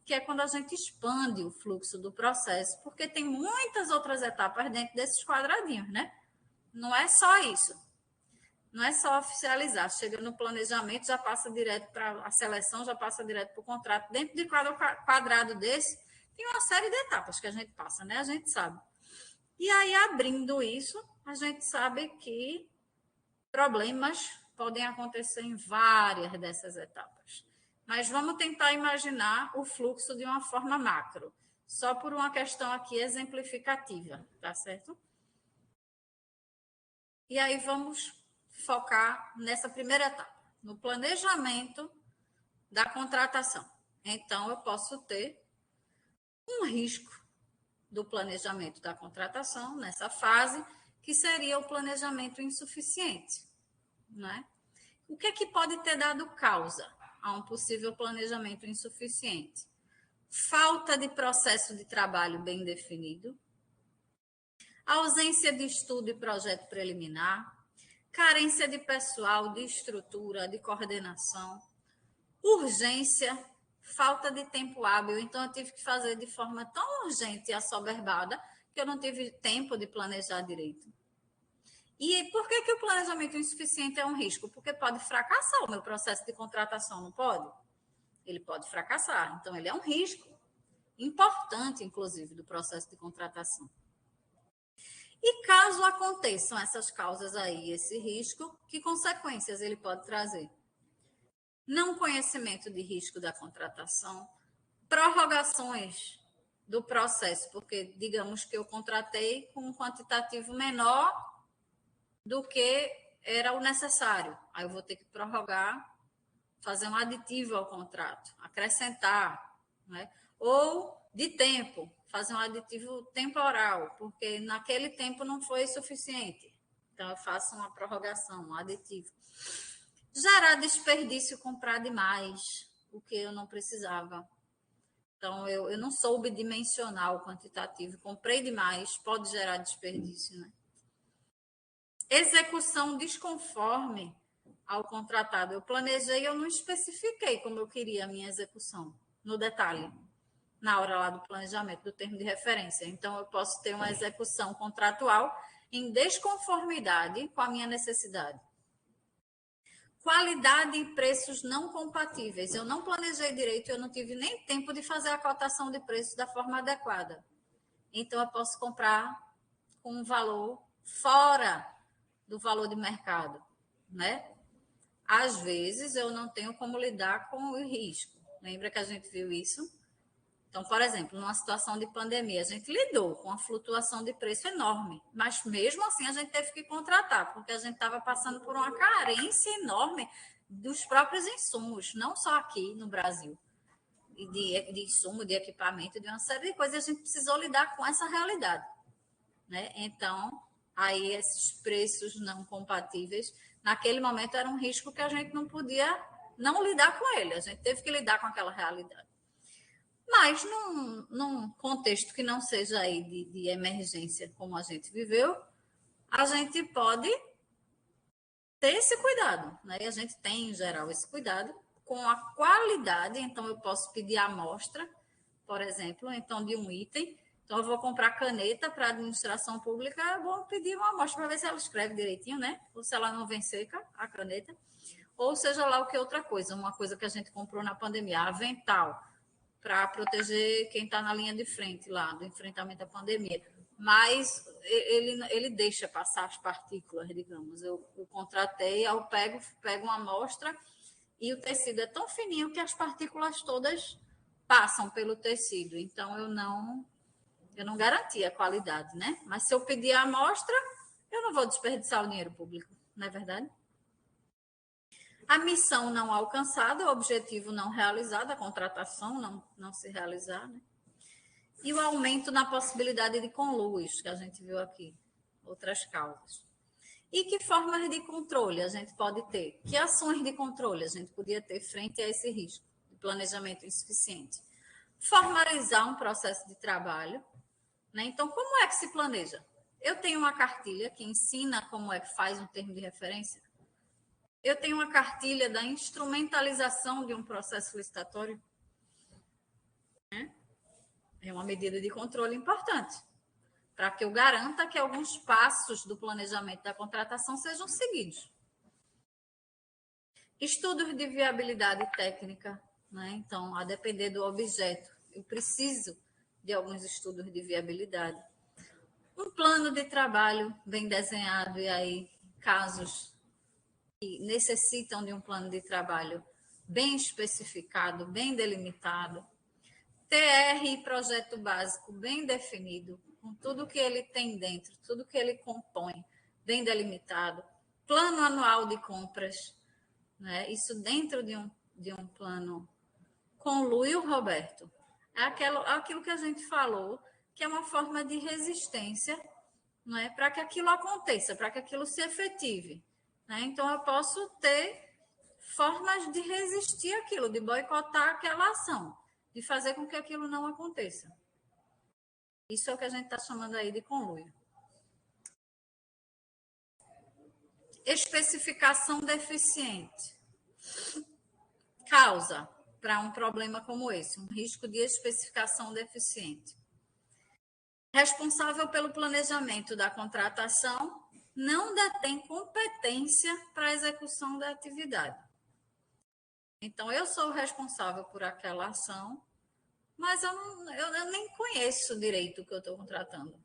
que é quando a gente expande o fluxo do processo, porque tem muitas outras etapas dentro desses quadradinhos, né? Não é só isso. Não é só oficializar, chega no planejamento, já passa direto para a seleção, já passa direto para o contrato. Dentro de cada quadrado desse, tem uma série de etapas que a gente passa, né? A gente sabe. E aí, abrindo isso, a gente sabe que problemas podem acontecer em várias dessas etapas. Mas vamos tentar imaginar o fluxo de uma forma macro, só por uma questão aqui exemplificativa, tá certo? E aí vamos focar nessa primeira etapa, no planejamento da contratação. Então, eu posso ter um risco do planejamento da contratação nessa fase, que seria o planejamento insuficiente, né? O que é que pode ter dado causa a um possível planejamento insuficiente? Falta de processo de trabalho bem definido, ausência de estudo e projeto preliminar, carência de pessoal, de estrutura, de coordenação, urgência, falta de tempo hábil. Então, eu tive que fazer de forma tão urgente e assoberbada que eu não tive tempo de planejar direito. E por que o planejamento insuficiente é um risco? Porque pode fracassar o meu processo de contratação, não pode? Ele pode fracassar. Então, ele é um risco importante, inclusive, do processo de contratação. E caso aconteçam essas causas aí, esse risco, que consequências ele pode trazer? Não conhecimento de risco da contratação, prorrogações do processo, porque digamos que eu contratei com um quantitativo menor do que era o necessário. Aí eu vou ter que prorrogar, fazer um aditivo ao contrato, acrescentar, né? Ou de tempo, fazer um aditivo temporal, porque naquele tempo não foi suficiente. Então, eu faço uma prorrogação, um aditivo. Gerar desperdício, comprar demais, o que eu não precisava. Então, eu não soube dimensionar o quantitativo, comprei demais, pode gerar desperdício, né? Execução desconforme ao contratado. Eu planejei, eu não especifiquei como eu queria a minha execução, no detalhe, na hora lá do planejamento, do termo de referência. Então, eu posso ter uma execução contratual em desconformidade com a minha necessidade. Qualidade e preços não compatíveis. Eu não planejei direito, eu não tive nem tempo de fazer a cotação de preços da forma adequada. Então, eu posso comprar com um valor fora do valor de mercado, né? Às vezes, eu não tenho como lidar com o risco. Lembra que a gente viu isso? Então, por exemplo, numa situação de pandemia, a gente lidou com uma flutuação de preço enorme, mas mesmo assim a gente teve que contratar, porque a gente estava passando por uma carência enorme dos próprios insumos, não só aqui no Brasil, de insumo, de equipamento, de uma série de coisas, e a gente precisou lidar com essa realidade, né? Então, aí esses preços não compatíveis, naquele momento era um risco que a gente não podia não lidar com ele, a gente teve que lidar com aquela realidade. Mas num contexto que não seja aí de emergência como a gente viveu, a gente pode ter esse cuidado, né? E a gente tem, em geral, esse cuidado com a qualidade. Então, eu posso pedir a amostra, por exemplo, então, de um item. Então, eu vou comprar caneta para a administração pública, eu vou pedir uma amostra para ver se ela escreve direitinho, né? Ou se ela não vem seca, a caneta. Ou seja lá o que outra coisa, uma coisa que a gente comprou na pandemia, avental, para proteger quem está na linha de frente lá, do enfrentamento à pandemia. Mas ele deixa passar as partículas, digamos. Eu contratei, eu pego uma amostra e o tecido é tão fininho que as partículas todas passam pelo tecido. Então, eu não garanti a qualidade, né? Mas se eu pedir a amostra, eu não vou desperdiçar o dinheiro público, não é verdade? A missão não alcançada, o objetivo não realizado, a contratação não se realizar, né? E o aumento na possibilidade de conluios, que a gente viu aqui. outras causas. E que formas de controle a gente pode ter? Que ações de controle a gente podia ter frente a esse risco de planejamento insuficiente? Formalizar um processo de trabalho, né? Então, como é que se planeja? Eu tenho uma cartilha que ensina como é que faz um termo de referência. Eu tenho uma cartilha da instrumentalização de um processo licitatório. Né? É uma medida de controle importante, para que eu garanta que alguns passos do planejamento da contratação sejam seguidos. Estudos de viabilidade técnica, né? Então, a depender do objeto, eu preciso de alguns estudos de viabilidade. Um plano de trabalho bem desenhado, e aí casos que necessitam de um plano de trabalho bem especificado, bem delimitado. TR e projeto básico bem definido, com tudo que ele tem dentro, tudo que ele compõe, bem delimitado. Plano anual de compras, né? Isso dentro de um plano conluio, Roberto. É aquilo que a gente falou, que é uma forma de resistência, não é? Para que aquilo aconteça, para que aquilo se efetive. Né? Então, eu posso ter formas de resistir àquilo, de boicotar aquela ação, de fazer com que aquilo não aconteça. Isso é o que a gente está chamando aí de conluio. Especificação deficiente. Causa para um problema como esse, um risco de especificação deficiente. Responsável pelo planejamento da contratação não detém competência para a execução da atividade. Então, eu sou o responsável por aquela ação, mas eu nem conheço direito o que eu estou contratando.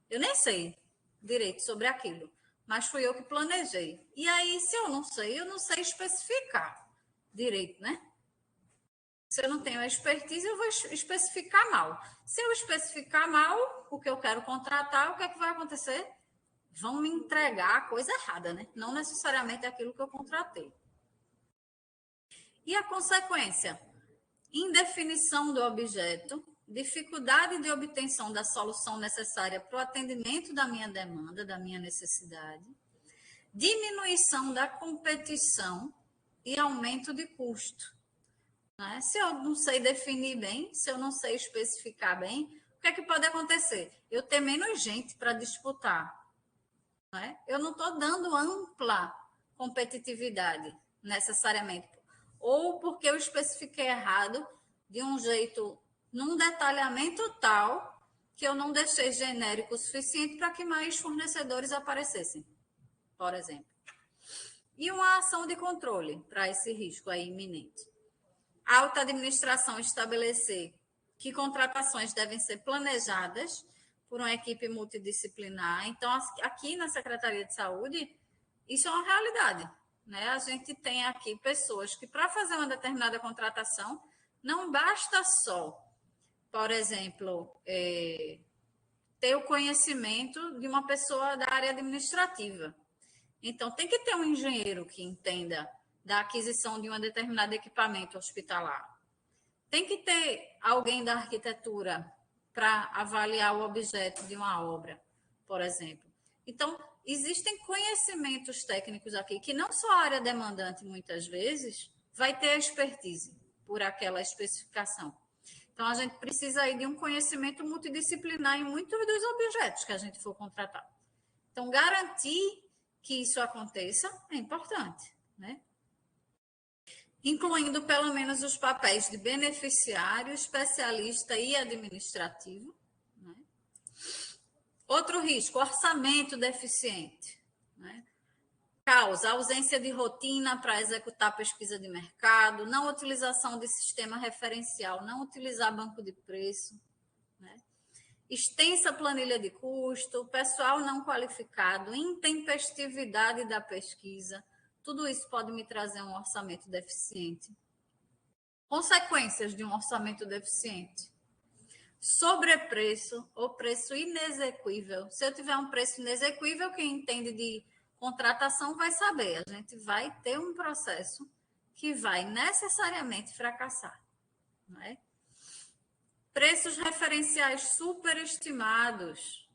Eu nem sei direito sobre aquilo, mas fui eu que planejei. E aí, se eu não sei especificar direito, né? Se eu não tenho a expertise, eu vou especificar mal. Se eu especificar mal o que eu quero contratar, o que é que vai acontecer? Vão me entregar a coisa errada, né? Não necessariamente aquilo que eu contratei. E a consequência? Indefinição do objeto, dificuldade de obtenção da solução necessária para o atendimento da minha demanda, da minha necessidade, diminuição da competição e aumento de custo. Né? Se eu não sei definir bem, se eu não sei especificar bem, o que é que pode acontecer? Eu ter menos gente para disputar. Né? Eu não estou dando ampla competitividade, necessariamente. Ou porque eu especifiquei errado de um jeito, num detalhamento tal, que eu não deixei genérico o suficiente para que mais fornecedores aparecessem, por exemplo. E uma ação de controle para esse risco aí iminente. A alta administração estabelecer que contratações devem ser planejadas por uma equipe multidisciplinar. Então, aqui na Secretaria de Saúde, isso é uma realidade. Né? A gente tem aqui pessoas que, para fazer uma determinada contratação, não basta só, por exemplo, ter o conhecimento de uma pessoa da área administrativa. Então, tem que ter um engenheiro que entenda da aquisição de um determinado equipamento hospitalar. Tem que ter alguém da arquitetura para avaliar o objeto de uma obra, por exemplo. Então, existem conhecimentos técnicos aqui que não só a área demandante, muitas vezes, vai ter expertise por aquela especificação. Então, a gente precisa aí de um conhecimento multidisciplinar em muitos dos objetos que a gente for contratar. Então, garantir que isso aconteça é importante, né? Incluindo pelo menos os papéis de beneficiário, especialista e administrativo. Né? Outro risco, orçamento deficiente. Né? Causa ausência de rotina para executar pesquisa de mercado, não utilização de sistema referencial, não utilizar banco de preço. Né? Extensa planilha de custo, pessoal não qualificado, intempestividade da pesquisa. Tudo isso pode me trazer um orçamento deficiente. Consequências de um orçamento deficiente. Sobrepreço ou preço inexequível. Se eu tiver um preço inexequível, quem entende de contratação vai saber. A gente vai ter um processo que vai necessariamente fracassar. Não é? Preços referenciais superestimados.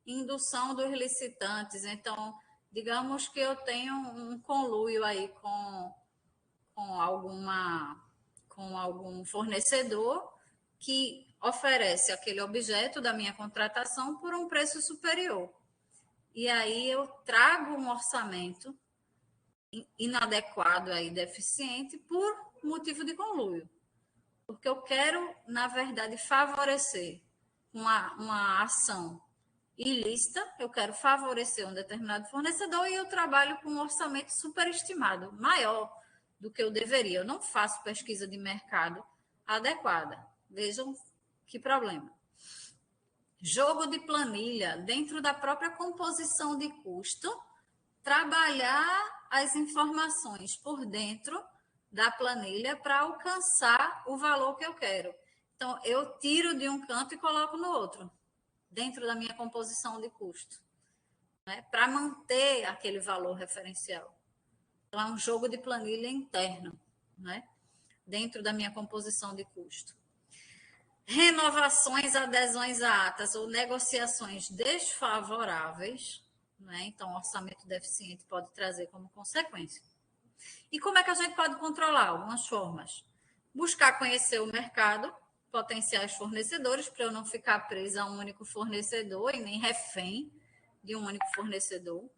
indução dos licitantes. Então, digamos que eu tenho um conluio aí com algum fornecedor que oferece aquele objeto da minha contratação por um preço superior. E aí eu trago um orçamento inadequado aí, deficiente, por motivo de conluio. Porque eu quero, na verdade, favorecer uma ação ilícita, eu quero favorecer um determinado fornecedor e eu trabalho com um orçamento superestimado, maior do que eu deveria. Eu não faço pesquisa de mercado adequada. Vejam que problema. Jogo de planilha dentro da própria composição de custo, trabalhar as informações por dentro da planilha para alcançar o valor que eu quero. Então, eu tiro de um canto e coloco no outro, dentro da minha composição de custo, né, para manter aquele valor referencial. Então, é um jogo de planilha interno, né, dentro da minha composição de custo. Renovações, adesões a atas ou negociações desfavoráveis, né? Então, orçamento deficiente pode trazer como consequência. E como é que a gente pode controlar? Algumas formas. Buscar conhecer o mercado, potenciais fornecedores, para eu não ficar presa a um único fornecedor e nem refém de um único fornecedor.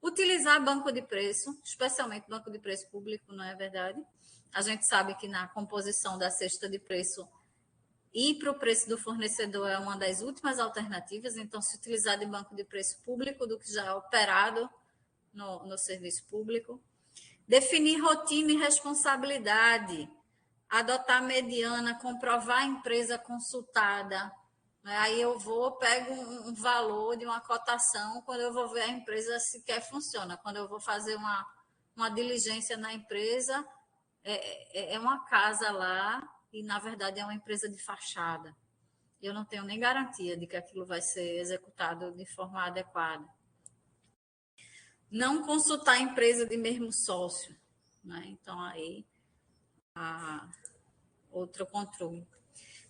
Utilizar banco de preço, especialmente banco de preço público, não é verdade? A gente sabe que na composição da cesta de preço, ir para o preço do fornecedor é uma das últimas alternativas, então se utilizar de banco de preço público do que já é operado no serviço público. Definir rotina e responsabilidade, adotar mediana, comprovar a empresa consultada. Aí eu pego um valor de uma cotação, quando eu vou ver a empresa sequer funciona. Quando eu vou fazer uma diligência na empresa, é uma casa lá e, na verdade, é uma empresa de fachada. Eu não tenho nem garantia de que aquilo vai ser executado de forma adequada. Não consultar a empresa de mesmo sócio, né? Então, aí, outro controle.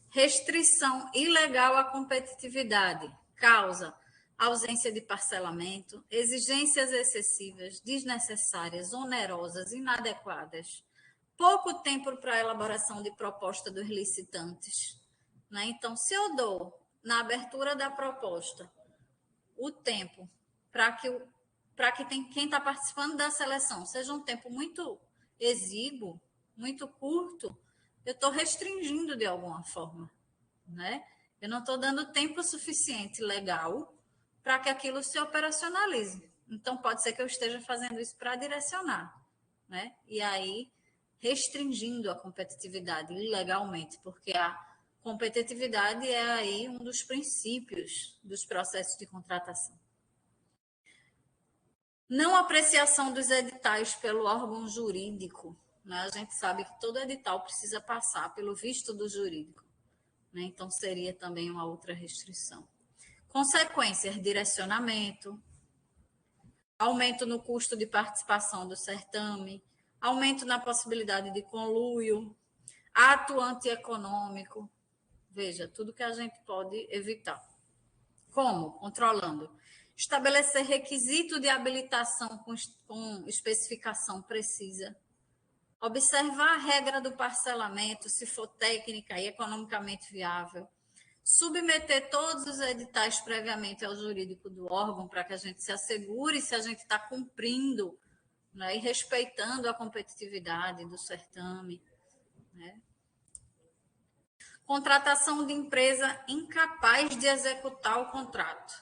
Restrição ilegal à competitividade, causa ausência de parcelamento, exigências excessivas, desnecessárias, onerosas, inadequadas, pouco tempo para a elaboração de proposta dos licitantes, né? Então, se eu dou, na abertura da proposta, o tempo para que quem está participando da seleção seja um tempo muito exíguo, muito curto, eu estou restringindo de alguma forma, né? Eu não estou dando tempo suficiente legal para que aquilo se operacionalize. Então, pode ser que eu esteja fazendo isso para direcionar, né? E aí, restringindo a competitividade ilegalmente, porque a competitividade é aí um dos princípios dos processos de contratação. Não apreciação dos editais pelo órgão jurídico, né? A gente sabe que todo edital precisa passar pelo visto do jurídico, né? Então, seria também uma outra restrição. Consequências, direcionamento, aumento no custo de participação do certame, aumento na possibilidade de conluio, ato antieconômico. Veja, tudo que a gente pode evitar. Como? Controlando. Estabelecer requisito de habilitação com especificação precisa. Observar a regra do parcelamento, se for técnica e economicamente viável. Submeter todos os editais previamente ao jurídico do órgão para que a gente se assegure se a gente está cumprindo, né, e respeitando a competitividade do certame, né? Contratação de empresa incapaz de executar o contrato.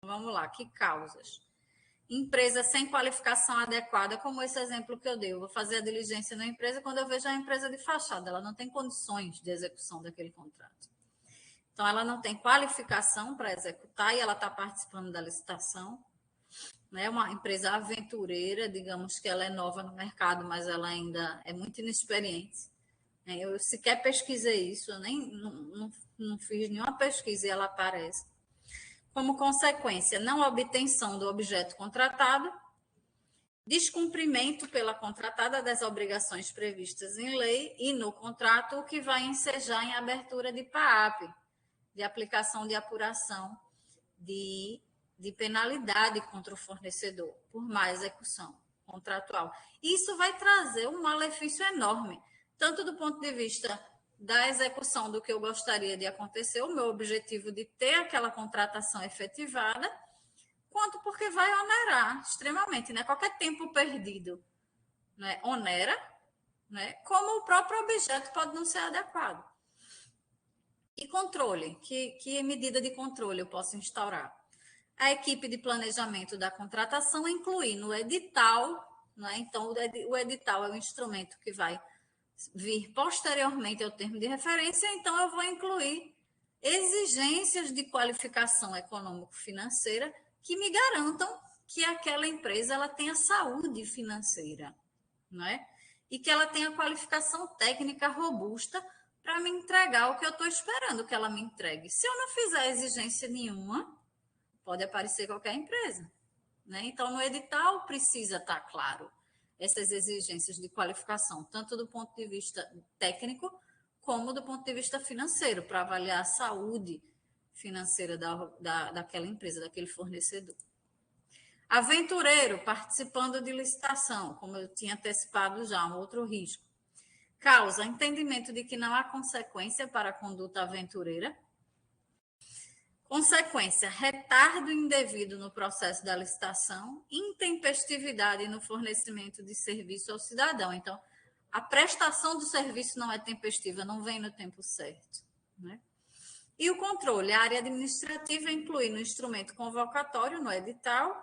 Vamos lá, que causas? Empresa sem qualificação adequada, como esse exemplo que eu dei. Eu vou fazer a diligência na empresa quando eu vejo a empresa de fachada, ela não tem condições de execução daquele contrato. Então, ela não tem qualificação para executar e ela está participando da licitação. É uma empresa aventureira, digamos que ela é nova no mercado, mas ela ainda é muito inexperiente. Eu sequer pesquisei isso, eu nem não fiz nenhuma pesquisa e ela aparece. Como consequência, não obtenção do objeto contratado, descumprimento pela contratada das obrigações previstas em lei e no contrato, o que vai ensejar em abertura de PAAP, de aplicação de apuração de penalidade contra o fornecedor por má execução contratual. Isso vai trazer um malefício enorme, tanto do ponto de vista da execução do que eu gostaria de acontecer, o meu objetivo de ter aquela contratação efetivada, quanto porque vai onerar extremamente, né? Qualquer tempo perdido, né, onera, né? Como o próprio objeto pode não ser adequado. E controle, que medida de controle eu posso instaurar? A equipe de planejamento da contratação inclui no edital, né? Então o edital é o instrumento que vai vir posteriormente ao termo de referência, então eu vou incluir exigências de qualificação econômico-financeira que me garantam que aquela empresa ela tenha saúde financeira, né? E que ela tenha qualificação técnica robusta para me entregar o que eu estou esperando que ela me entregue. Se eu não fizer exigência nenhuma, pode aparecer qualquer empresa, né? Então, no edital precisa estar claro essas exigências de qualificação, tanto do ponto de vista técnico, como do ponto de vista financeiro, para avaliar a saúde financeira daquela empresa, daquele fornecedor. Aventureiro participando de licitação, como eu tinha antecipado já, um outro risco. Causa entendimento de que não há consequência para a conduta aventureira. Consequência, retardo indevido no processo da licitação, intempestividade no fornecimento de serviço ao cidadão. Então, a prestação do serviço não é tempestiva, não vem no tempo certo, né? E o controle, a área administrativa inclui no instrumento convocatório, no edital,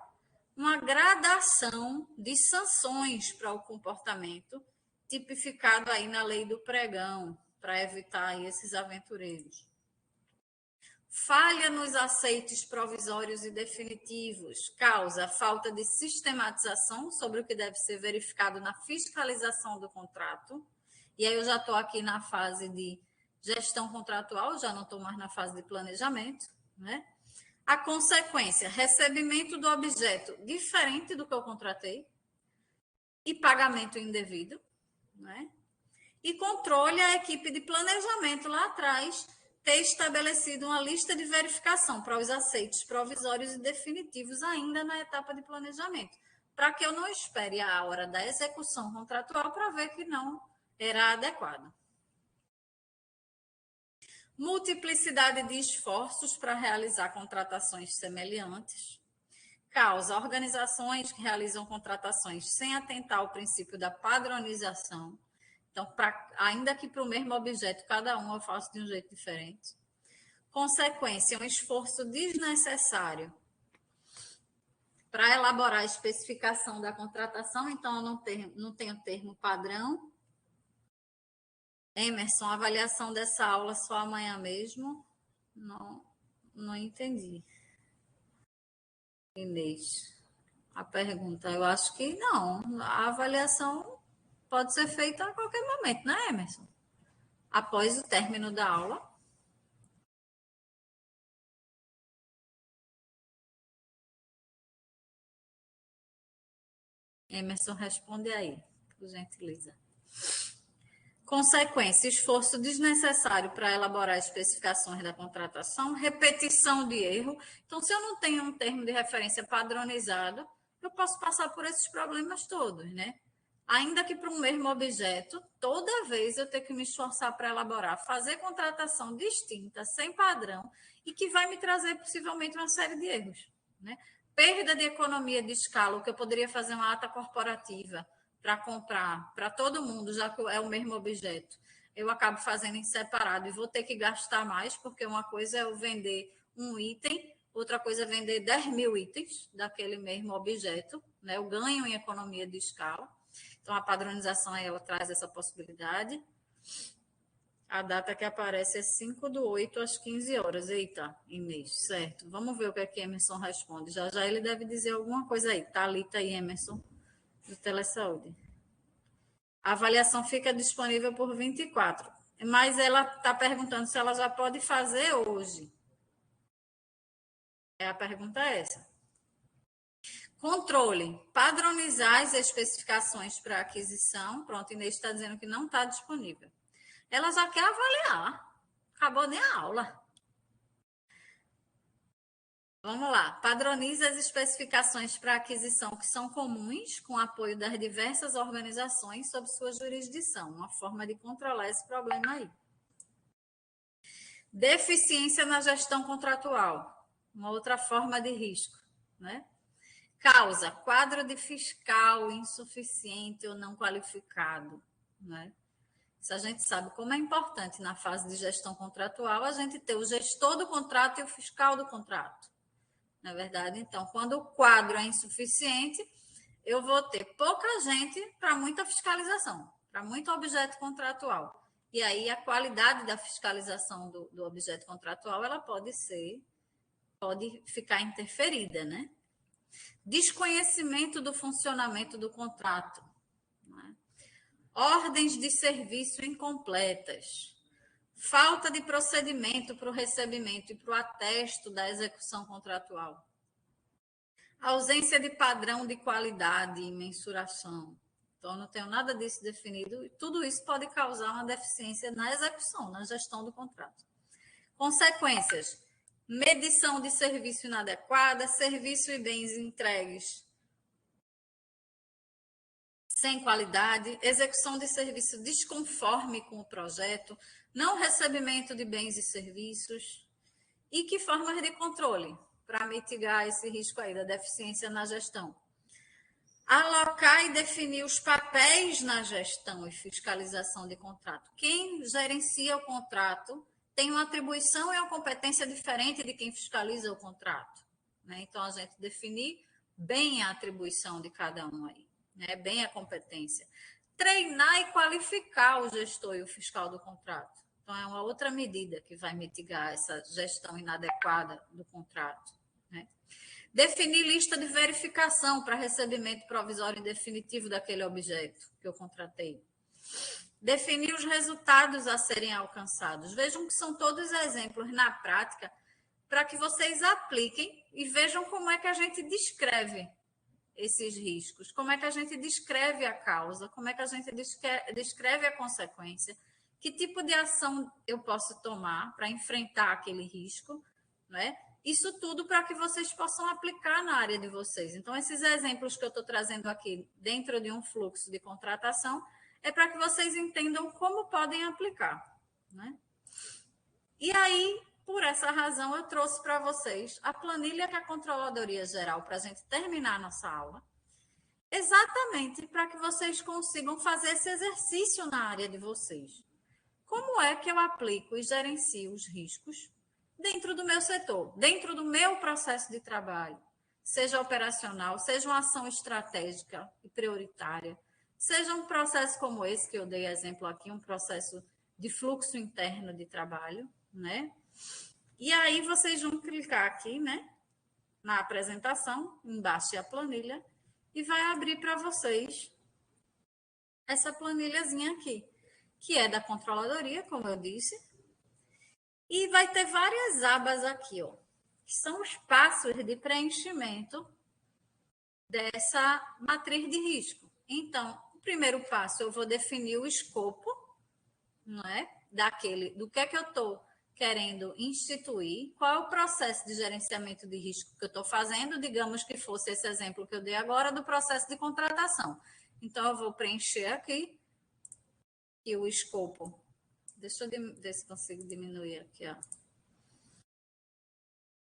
uma gradação de sanções para o comportamento, tipificado aí na lei do pregão, para evitar aí esses aventureiros. Falha nos aceites provisórios e definitivos, causa falta de sistematização sobre o que deve ser verificado na fiscalização do contrato. E aí eu já estou aqui na fase de gestão contratual, já não estou mais na fase de planejamento, né? A consequência, recebimento do objeto diferente do que eu contratei e pagamento indevido, né? E controle a equipe de planejamento lá atrás ter estabelecido uma lista de verificação para os aceites provisórios e definitivos ainda na etapa de planejamento, para que eu não espere a hora da execução contratual para ver que não era adequado. Multiplicidade de esforços para realizar contratações semelhantes. Causa organizações que realizam contratações sem atentar ao princípio da padronização. Então, ainda que para o mesmo objeto, cada um eu faço de um jeito diferente. Consequência, um esforço desnecessário para elaborar a especificação da contratação. Então, eu não tenho termo padrão. Emerson, a avaliação dessa aula só amanhã mesmo? Não entendi. Inês, a pergunta, eu acho que não. A avaliação pode ser feita a qualquer momento, né, Emerson? Após o término da aula. Emerson, responde aí, por gentileza. Consequência, esforço desnecessário para elaborar especificações da contratação, repetição de erro. Então, se eu não tenho um termo de referência padronizado, eu posso passar por esses problemas todos, né? Ainda que para um mesmo objeto, toda vez eu tenho que me esforçar para elaborar, fazer contratação distinta, sem padrão, e que vai me trazer possivelmente uma série de erros, né? Perda de economia de escala, o que eu poderia fazer uma ata corporativa para comprar para todo mundo, já que é o mesmo objeto. Eu acabo fazendo em separado e vou ter que gastar mais, porque uma coisa é eu vender um item, outra coisa é vender 10 mil itens daquele mesmo objeto, né? Eu ganho em economia de escala. Então, a padronização ela traz essa possibilidade. A data que aparece é 5/8 às 15 horas. Eita, Inês, certo. Vamos ver o que é que Emerson responde. Já já ele deve dizer alguma coisa aí. Thalita e Emerson, do Telesaúde. A avaliação fica disponível por 24. Mas ela está perguntando se ela já pode fazer hoje. A pergunta é essa. Controle. Padronizar as especificações para aquisição. Pronto, Inês está dizendo que não está disponível. Ela já quer avaliar. Acabou nem a aula. Vamos lá. Padroniza as especificações para aquisição que são comuns, com apoio das diversas organizações sob sua jurisdição. Uma forma de controlar esse problema aí. Deficiência na gestão contratual. Uma outra forma de risco, né? Causa, quadro de fiscal insuficiente ou não qualificado, né? Se a gente sabe como é importante na fase de gestão contratual a gente ter o gestor do contrato e o fiscal do contrato. Na verdade, então, quando o quadro é insuficiente, eu vou ter pouca gente para muita fiscalização, para muito objeto contratual. E aí a qualidade da fiscalização do objeto contratual ela pode ficar interferida, né? Desconhecimento do funcionamento do contrato, né? Ordens de serviço incompletas, falta de procedimento para o recebimento e para o atesto da execução contratual. Ausência de padrão de qualidade e mensuração. Então, não tenho nada disso definido. Tudo isso pode causar uma deficiência na execução, na gestão do contrato. Consequências: medição de serviço inadequada, serviço e bens entregues sem qualidade, execução de serviço desconforme com o projeto, não recebimento de bens e serviços. E que formas de controle para mitigar esse risco aí da deficiência na gestão? Alocar e definir os papéis na gestão e fiscalização de contrato. Quem gerencia o contrato tem uma atribuição e uma competência diferente de quem fiscaliza o contrato, né? Então, a gente definir bem a atribuição de cada um aí, né? Bem a competência. Treinar e qualificar o gestor e o fiscal do contrato. Então, é uma outra medida que vai mitigar essa gestão inadequada do contrato, né? Definir lista de verificação para recebimento provisório e definitivo daquele objeto que eu contratei. Definir os resultados a serem alcançados. Vejam que são todos exemplos na prática para que vocês apliquem e vejam como é que a gente descreve esses riscos, como é que a gente descreve a causa, como é que a gente descreve a consequência, que tipo de ação eu posso tomar para enfrentar aquele risco, né? Isso tudo para que vocês possam aplicar na área de vocês. Então, esses exemplos que eu estou trazendo aqui dentro de um fluxo de contratação é para que vocês entendam como podem aplicar, né? E aí, por essa razão, eu trouxe para vocês a planilha que a Controladoria Geral, para a gente terminar a nossa aula, exatamente para que vocês consigam fazer esse exercício na área de vocês. Como é que eu aplico e gerencio os riscos dentro do meu setor, dentro do meu processo de trabalho, seja operacional, seja uma ação estratégica e prioritária, seja um processo como esse que eu dei exemplo aqui, um processo de fluxo interno de trabalho, né? E aí vocês vão clicar aqui, né, na apresentação, embaixo é a planilha, e vai abrir para vocês essa planilhazinha aqui, que é da controladoria, como eu disse, e vai ter várias abas aqui, ó, que são os passos de preenchimento dessa matriz de risco. Então, o primeiro passo, eu vou definir o escopo, não é? Do que é que eu estou querendo instituir, qual é o processo de gerenciamento de risco que eu estou fazendo, digamos que fosse esse exemplo que eu dei agora do processo de contratação. Então, eu vou preencher aqui e o escopo. Deixa eu ver se consigo diminuir aqui, ó.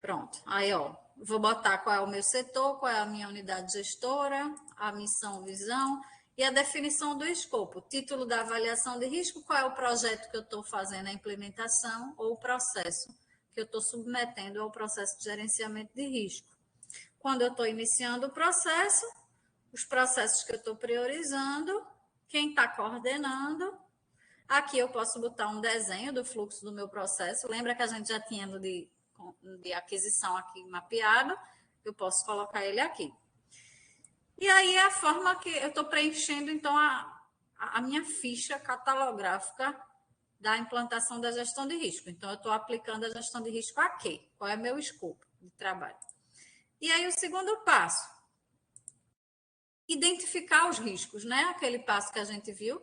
Pronto. Aí, ó, vou botar qual é o meu setor, qual é a minha unidade gestora, a missão, visão e a definição do escopo. Título da avaliação de risco, qual é o projeto que eu estou fazendo a implementação ou o processo que eu estou submetendo ao processo de gerenciamento de risco. Quando eu estou iniciando o processo, os processos que eu estou priorizando, quem está coordenando. Aqui eu posso botar um desenho do fluxo do meu processo. Lembra que a gente já tinha no de aquisição aqui mapeado? Eu posso colocar ele aqui. E aí é a forma que eu estou preenchendo, então, a minha ficha catalográfica da implantação da gestão de risco. Então, eu estou aplicando a gestão de risco a quê? Qual é o meu escopo de trabalho? E aí, o segundo passo, identificar os riscos, né? Aquele passo que a gente viu,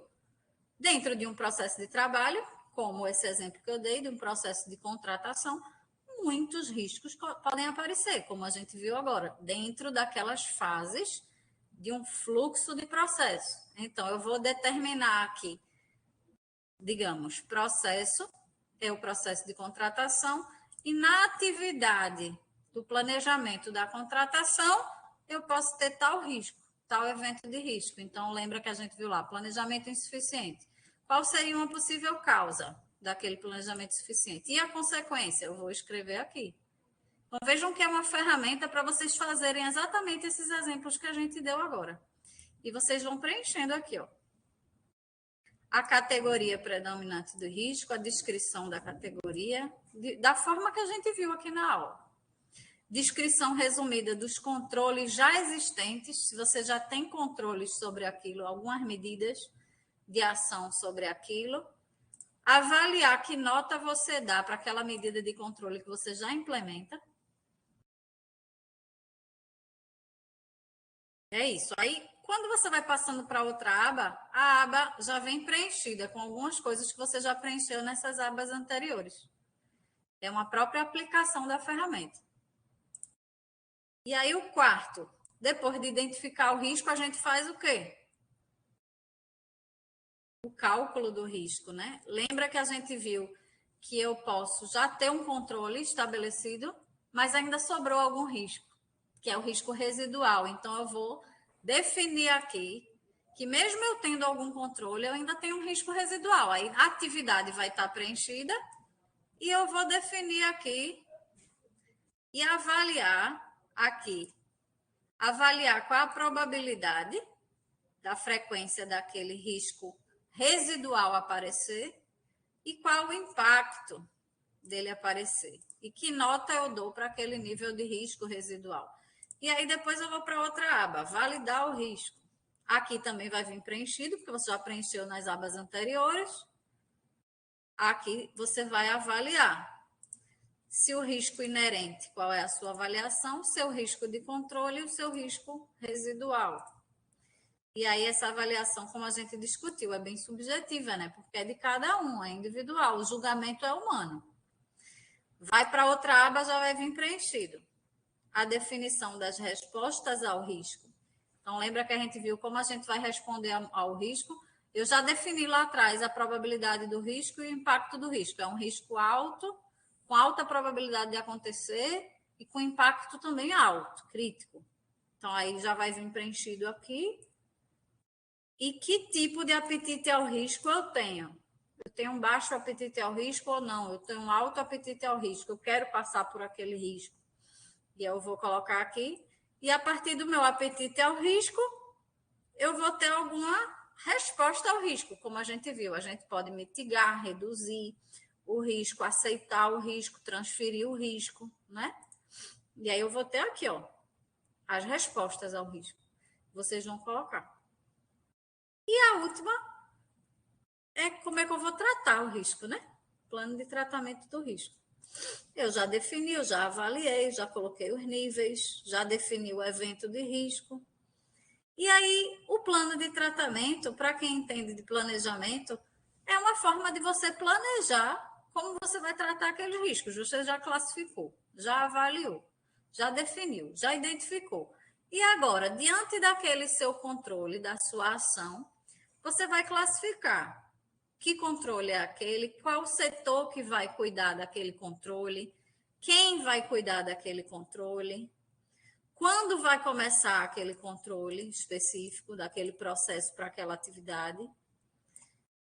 dentro de um processo de trabalho, como esse exemplo que eu dei, de um processo de contratação, muitos riscos podem aparecer, como a gente viu agora, dentro daquelas fases de um fluxo de processo. Então, eu vou determinar aqui, digamos, processo é o processo de contratação, e na atividade do planejamento da contratação, eu posso ter tal risco, tal evento de risco. Então, lembra que a gente viu lá, planejamento insuficiente. Qual seria uma possível causa daquele planejamento insuficiente? E a consequência? Eu vou escrever aqui. Então, vejam que é uma ferramenta para vocês fazerem exatamente esses exemplos que a gente deu agora. E vocês vão preenchendo aqui, ó. A categoria predominante do risco, a descrição da categoria, da forma que a gente viu aqui na aula. Descrição resumida dos controles já existentes, se você já tem controles sobre aquilo, algumas medidas de ação sobre aquilo. Avaliar que nota você dá para aquela medida de controle que você já implementa. É isso. Aí, quando você vai passando para outra aba, a aba já vem preenchida com algumas coisas que você já preencheu nessas abas anteriores. É uma própria aplicação da ferramenta. E aí, o quarto, depois de identificar o risco, a gente faz o quê? O cálculo do risco, né? Lembra que a gente viu que eu posso já ter um controle estabelecido, mas ainda sobrou algum risco, que é o risco residual. Então, eu vou definir aqui que mesmo eu tendo algum controle, eu ainda tenho um risco residual. Aí, a atividade vai estar preenchida e eu vou definir aqui e avaliar aqui. Avaliar qual a probabilidade da frequência daquele risco residual aparecer e qual o impacto dele aparecer. E que nota eu dou para aquele nível de risco residual. E aí depois eu vou para outra aba, validar o risco. Aqui também vai vir preenchido, porque você já preencheu nas abas anteriores. Aqui você vai avaliar se o risco inerente, qual é a sua avaliação, seu risco de controle e o seu risco residual. E aí essa avaliação, como a gente discutiu, é bem subjetiva, né? Porque é de cada um, é individual, o julgamento é humano. Vai para outra aba, já vai vir preenchido. A definição das respostas ao risco. Então, lembra que a gente viu como a gente vai responder ao risco? Eu já defini lá atrás a probabilidade do risco e o impacto do risco. É um risco alto, com alta probabilidade de acontecer e com impacto também alto, crítico. Então, aí já vai vir preenchido aqui. E que tipo de apetite ao risco eu tenho? Eu tenho um baixo apetite ao risco ou não? Eu tenho um alto apetite ao risco. Eu quero passar por aquele risco. E eu vou colocar aqui. E a partir do meu apetite ao risco, eu vou ter alguma resposta ao risco. Como a gente viu, a gente pode mitigar, reduzir o risco, aceitar o risco, transferir o risco, né? E aí eu vou ter aqui, ó, as respostas ao risco. Vocês vão colocar. E a última é como é que eu vou tratar o risco, né? Plano de tratamento do risco. Eu já defini, eu já avaliei, já coloquei os níveis, já defini o evento de risco. E aí, o plano de tratamento, para quem entende de planejamento, é uma forma de você planejar como você vai tratar aqueles riscos. Você já classificou, já avaliou, já definiu, já identificou. E agora, diante daquele seu controle, da sua ação, você vai classificar que controle é aquele, qual setor que vai cuidar daquele controle, quem vai cuidar daquele controle, quando vai começar aquele controle específico daquele processo para aquela atividade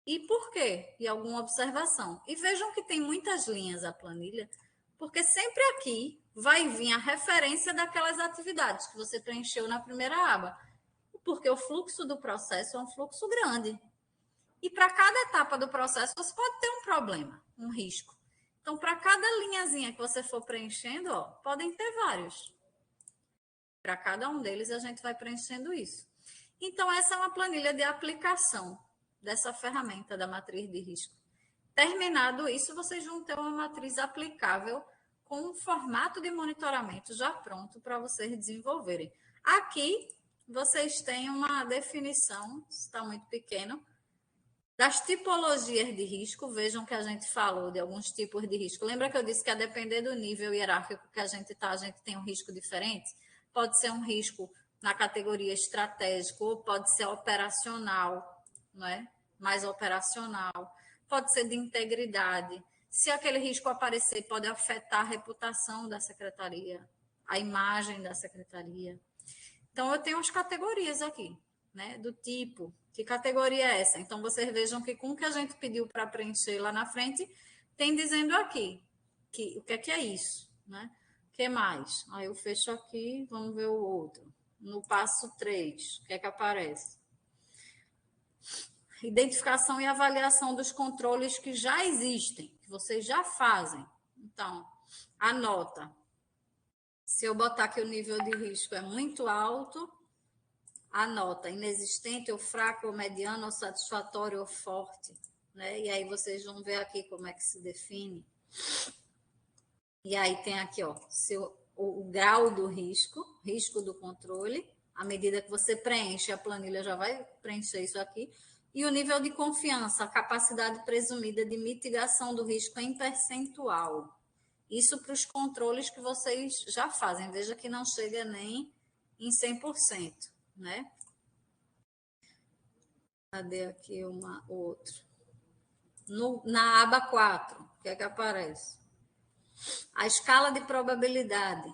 e por quê? E alguma observação. E vejam que tem muitas linhas a planilha, porque sempre aqui vai vir a referência daquelas atividades que você preencheu na primeira aba, porque o fluxo do processo é um fluxo grande. E para cada etapa do processo, você pode ter um problema, um risco. Então, para cada linhazinha que você for preenchendo, ó, podem ter vários. Para cada um deles, a gente vai preenchendo isso. Então, essa é uma planilha de aplicação dessa ferramenta da matriz de risco. Terminado isso, vocês vão ter uma matriz aplicável com um formato de monitoramento já pronto para vocês desenvolverem. Aqui, vocês têm uma definição, está muito pequeno, Das tipologias de risco, vejam que a gente falou de alguns tipos de risco. Lembra que eu disse que a depender do nível hierárquico que a gente está, a gente tem um risco diferente? Pode ser um risco na categoria estratégico, ou pode ser operacional, não é? Mais operacional. Pode ser de integridade. Se aquele risco aparecer, pode afetar a reputação da secretaria, a imagem da secretaria. Então, eu tenho as categorias aqui, né? Do tipo, que categoria é essa? Então, vocês vejam que com o que a gente pediu para preencher lá na frente, tem dizendo aqui que, o que é isso, né? O que mais? Aí eu fecho aqui, vamos ver o outro. No passo 3, o que é que aparece? Identificação e avaliação dos controles que já existem, que vocês já fazem. Então, anota. Se eu botar que o nível de risco é muito alto, anota inexistente ou fraco ou mediano ou satisfatório ou forte, né? E aí vocês vão ver aqui como é que se define. E aí tem aqui, ó, o grau do risco, risco do controle. À medida que você preenche, a planilha já vai preencher isso aqui. E o nível de confiança, a capacidade presumida de mitigação do risco em percentual. Isso para os controles que vocês já fazem. Veja que não chega nem em 100%, né? Cadê aqui uma outra? Na aba 4, o que é que aparece? A escala de probabilidade,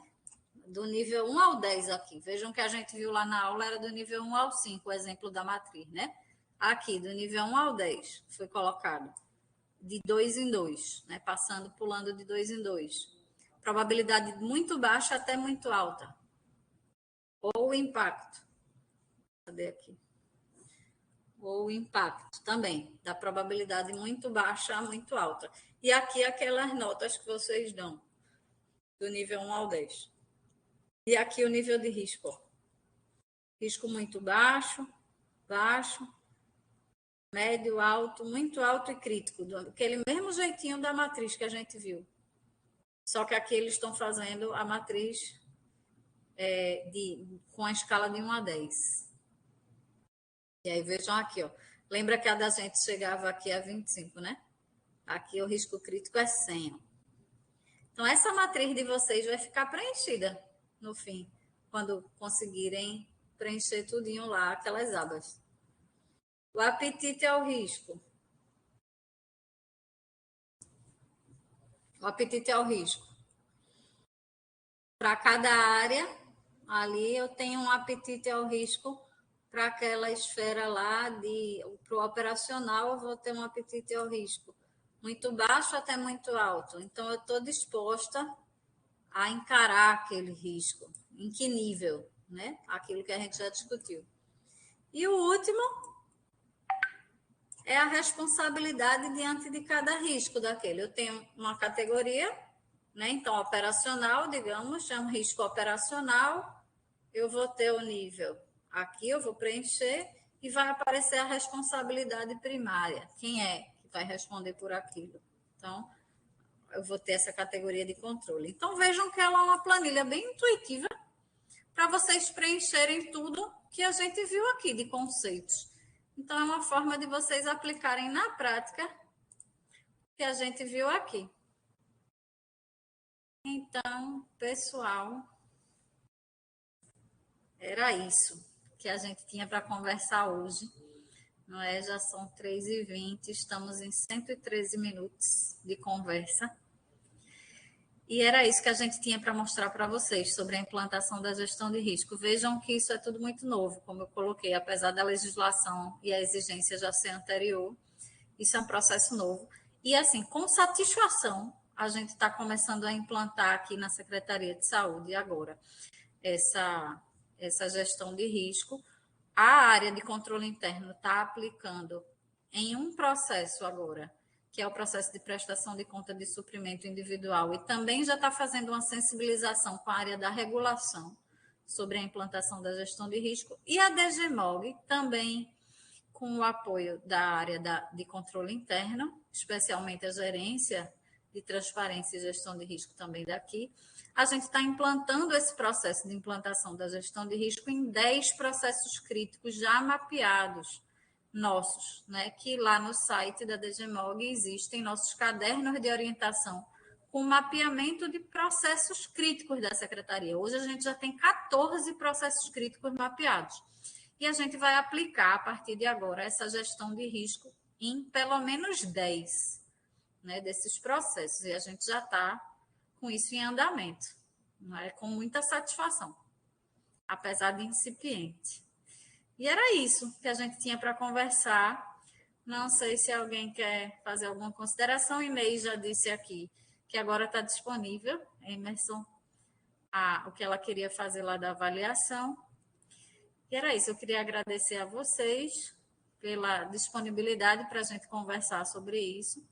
do nível 1 ao 10 aqui. Vejam que a gente viu lá na aula, era do nível 1 ao 5, o exemplo da matriz, né? Aqui, do nível 1 ao 10, foi colocado de 2 em 2, né? Pulando de 2 em 2. Probabilidade muito baixa até muito alta. Ou impacto. Cadê aqui? Ou impacto também, da probabilidade muito baixa a muito alta. E aqui aquelas notas que vocês dão, do nível 1 ao 10. E aqui o nível de risco. Risco muito baixo, baixo, médio, alto, muito alto e crítico. Aquele mesmo jeitinho da matriz que a gente viu. Só que aqui eles estão fazendo a matriz com a escala de 1 a 10. E aí vejam aqui, ó. Lembra que a da gente chegava aqui a 25, né? Aqui o risco crítico é 100. Então, essa matriz de vocês vai ficar preenchida no fim, quando conseguirem preencher tudinho lá, aquelas abas. O apetite ao risco. O apetite ao risco. Para cada área, ali eu tenho um apetite ao risco para aquela esfera lá para o operacional, eu vou ter um apetite ao risco muito baixo até muito alto. Então, eu estou disposta a encarar aquele risco. Em que nível, né? Aquilo que a gente já discutiu. E o último é a responsabilidade diante de cada risco daquele. Eu tenho uma categoria, né? Então, operacional, digamos, é um risco operacional. Eu vou ter o nível aqui, eu vou preencher e vai aparecer a responsabilidade primária. Quem é que vai responder por aquilo? Então, eu vou ter essa categoria de controle. Então, vejam que ela é uma planilha bem intuitiva para vocês preencherem tudo que a gente viu aqui de conceitos. Então, é uma forma de vocês aplicarem na prática o que a gente viu aqui. Então, pessoal, era isso que a gente tinha para conversar hoje. Não é? Já são 3h20, estamos em 113 minutos de conversa. E era isso que a gente tinha para mostrar para vocês sobre a implantação da gestão de risco. Vejam que isso é tudo muito novo, como eu coloquei, apesar da legislação e a exigência já ser anterior, isso é um processo novo. E, assim, com satisfação, a gente está começando a implantar aqui na Secretaria de Saúde agora essa gestão de risco. A área de controle interno está aplicando em um processo agora, que é o processo de prestação de conta de suprimento individual, e também já está fazendo uma sensibilização com a área da regulação sobre a implantação da gestão de risco, e a DGMOG também com o apoio da área de controle interno, especialmente a gerência de transparência e gestão de risco também daqui. A gente está implantando esse processo de implantação da gestão de risco em 10 processos críticos já mapeados nossos, né? Que lá no site da DGMOG existem nossos cadernos de orientação com mapeamento de processos críticos da secretaria. Hoje a gente já tem 14 processos críticos mapeados. E a gente vai aplicar, a partir de agora, essa gestão de risco em pelo menos 10, né, desses processos. E a gente já está com isso em andamento, né, com muita satisfação, apesar de incipiente. E era isso que a gente tinha para conversar. Não sei se alguém quer fazer alguma consideração. Inês já disse aqui que agora está disponível, Emerson, o que ela queria fazer lá da avaliação. E era isso, eu queria agradecer a vocês pela disponibilidade para a gente conversar sobre isso.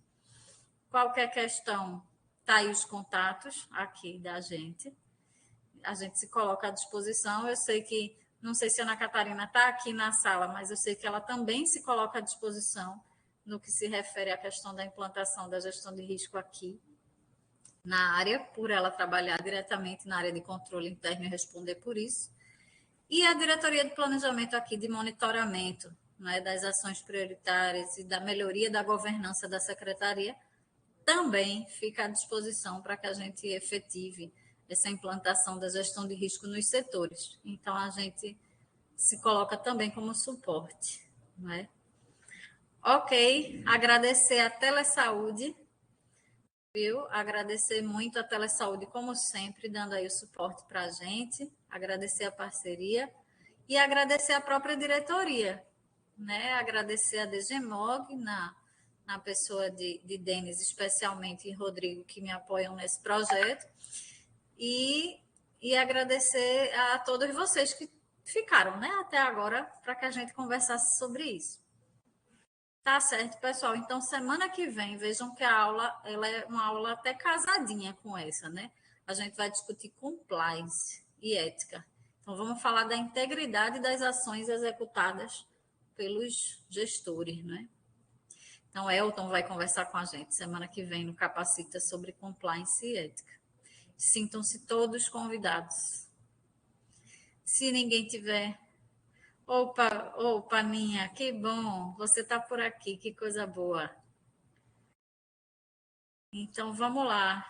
Qualquer questão, tá aí os contatos aqui da gente. A gente se coloca à disposição. Eu sei que, não sei se a Ana Catarina está aqui na sala, mas eu sei que ela também se coloca à disposição no que se refere à questão da implantação da gestão de risco aqui na área, por ela trabalhar diretamente na área de controle interno e responder por isso. E a diretoria de planejamento aqui de monitoramento, né, das ações prioritárias e da melhoria da governança da secretaria também fica à disposição para que a gente efetive essa implantação da gestão de risco nos setores. Então, a gente se coloca também como suporte. Né? Ok, agradecer a Telesaúde, viu? Agradecer muito a Telesaúde, como sempre, dando aí o suporte para a gente, agradecer a parceria e agradecer a própria diretoria, né? Agradecer a DGMOG, na pessoa de Denis, especialmente, e Rodrigo, que me apoiam nesse projeto, e agradecer a todos vocês que ficaram, né, até agora, para que a gente conversasse sobre isso. Tá certo, pessoal. Então, semana que vem, vejam que a aula ela é uma aula até casadinha com essa, né? A gente vai discutir compliance e ética. Então, vamos falar da integridade das ações executadas pelos gestores, né? Então, Elton vai conversar com a gente semana que vem no Capacita sobre compliance e ética. Sintam-se todos convidados. Se ninguém tiver... Opa, Ninha, que bom, você está por aqui, que coisa boa. Então, vamos lá.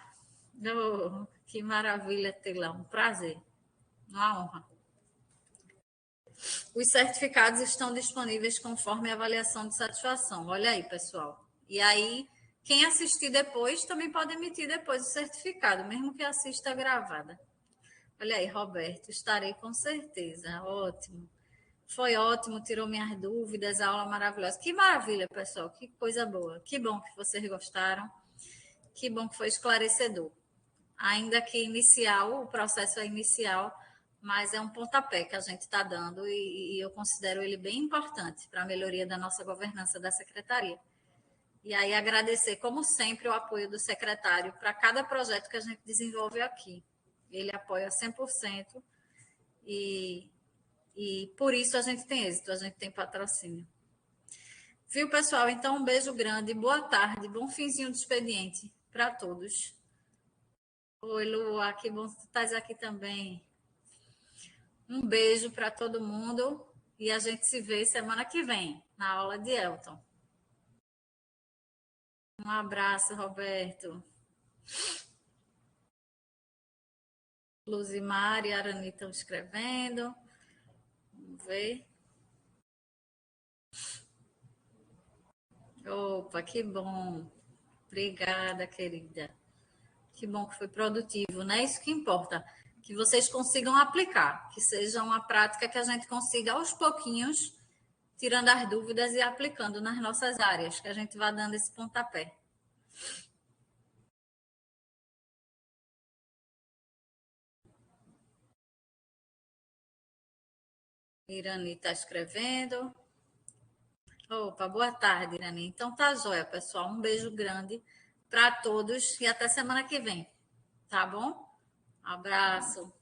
Oh, que maravilha tê-la, um prazer, uma honra. Os certificados estão disponíveis conforme a avaliação de satisfação. Olha aí, pessoal. E aí, quem assistir depois também pode emitir depois o certificado, mesmo que assista gravada. Olha aí, Roberto, estarei com certeza. Ótimo. Foi ótimo, tirou minhas dúvidas, a aula maravilhosa. Que maravilha, pessoal, que coisa boa. Que bom que vocês gostaram, que bom que foi esclarecedor. Ainda que inicial, o processo é inicial, mas é um pontapé que a gente está dando e eu considero ele bem importante para a melhoria da nossa governança da secretaria. E aí agradecer, como sempre, o apoio do secretário para cada projeto que a gente desenvolve aqui. Ele apoia 100% e por isso a gente tem êxito, a gente tem patrocínio. Viu, pessoal? Então, um beijo grande, boa tarde, bom finzinho de expediente para todos. Oi, Lua, que bom que tu estás aqui também. Um beijo para todo mundo e a gente se vê semana que vem, na aula de Elton. Um abraço, Roberto. Luzimar e Arani estão escrevendo. Vamos ver. Opa, que bom. Obrigada, querida. Que bom que foi produtivo, né? Isso que importa. Que vocês consigam aplicar, que seja uma prática que a gente consiga aos pouquinhos, tirando as dúvidas e aplicando nas nossas áreas, que a gente vá dando esse pontapé. Irani está escrevendo. Opa, boa tarde, Irani. Então tá joia, pessoal. Um beijo grande para todos e até semana que vem. Tá bom? Abraço.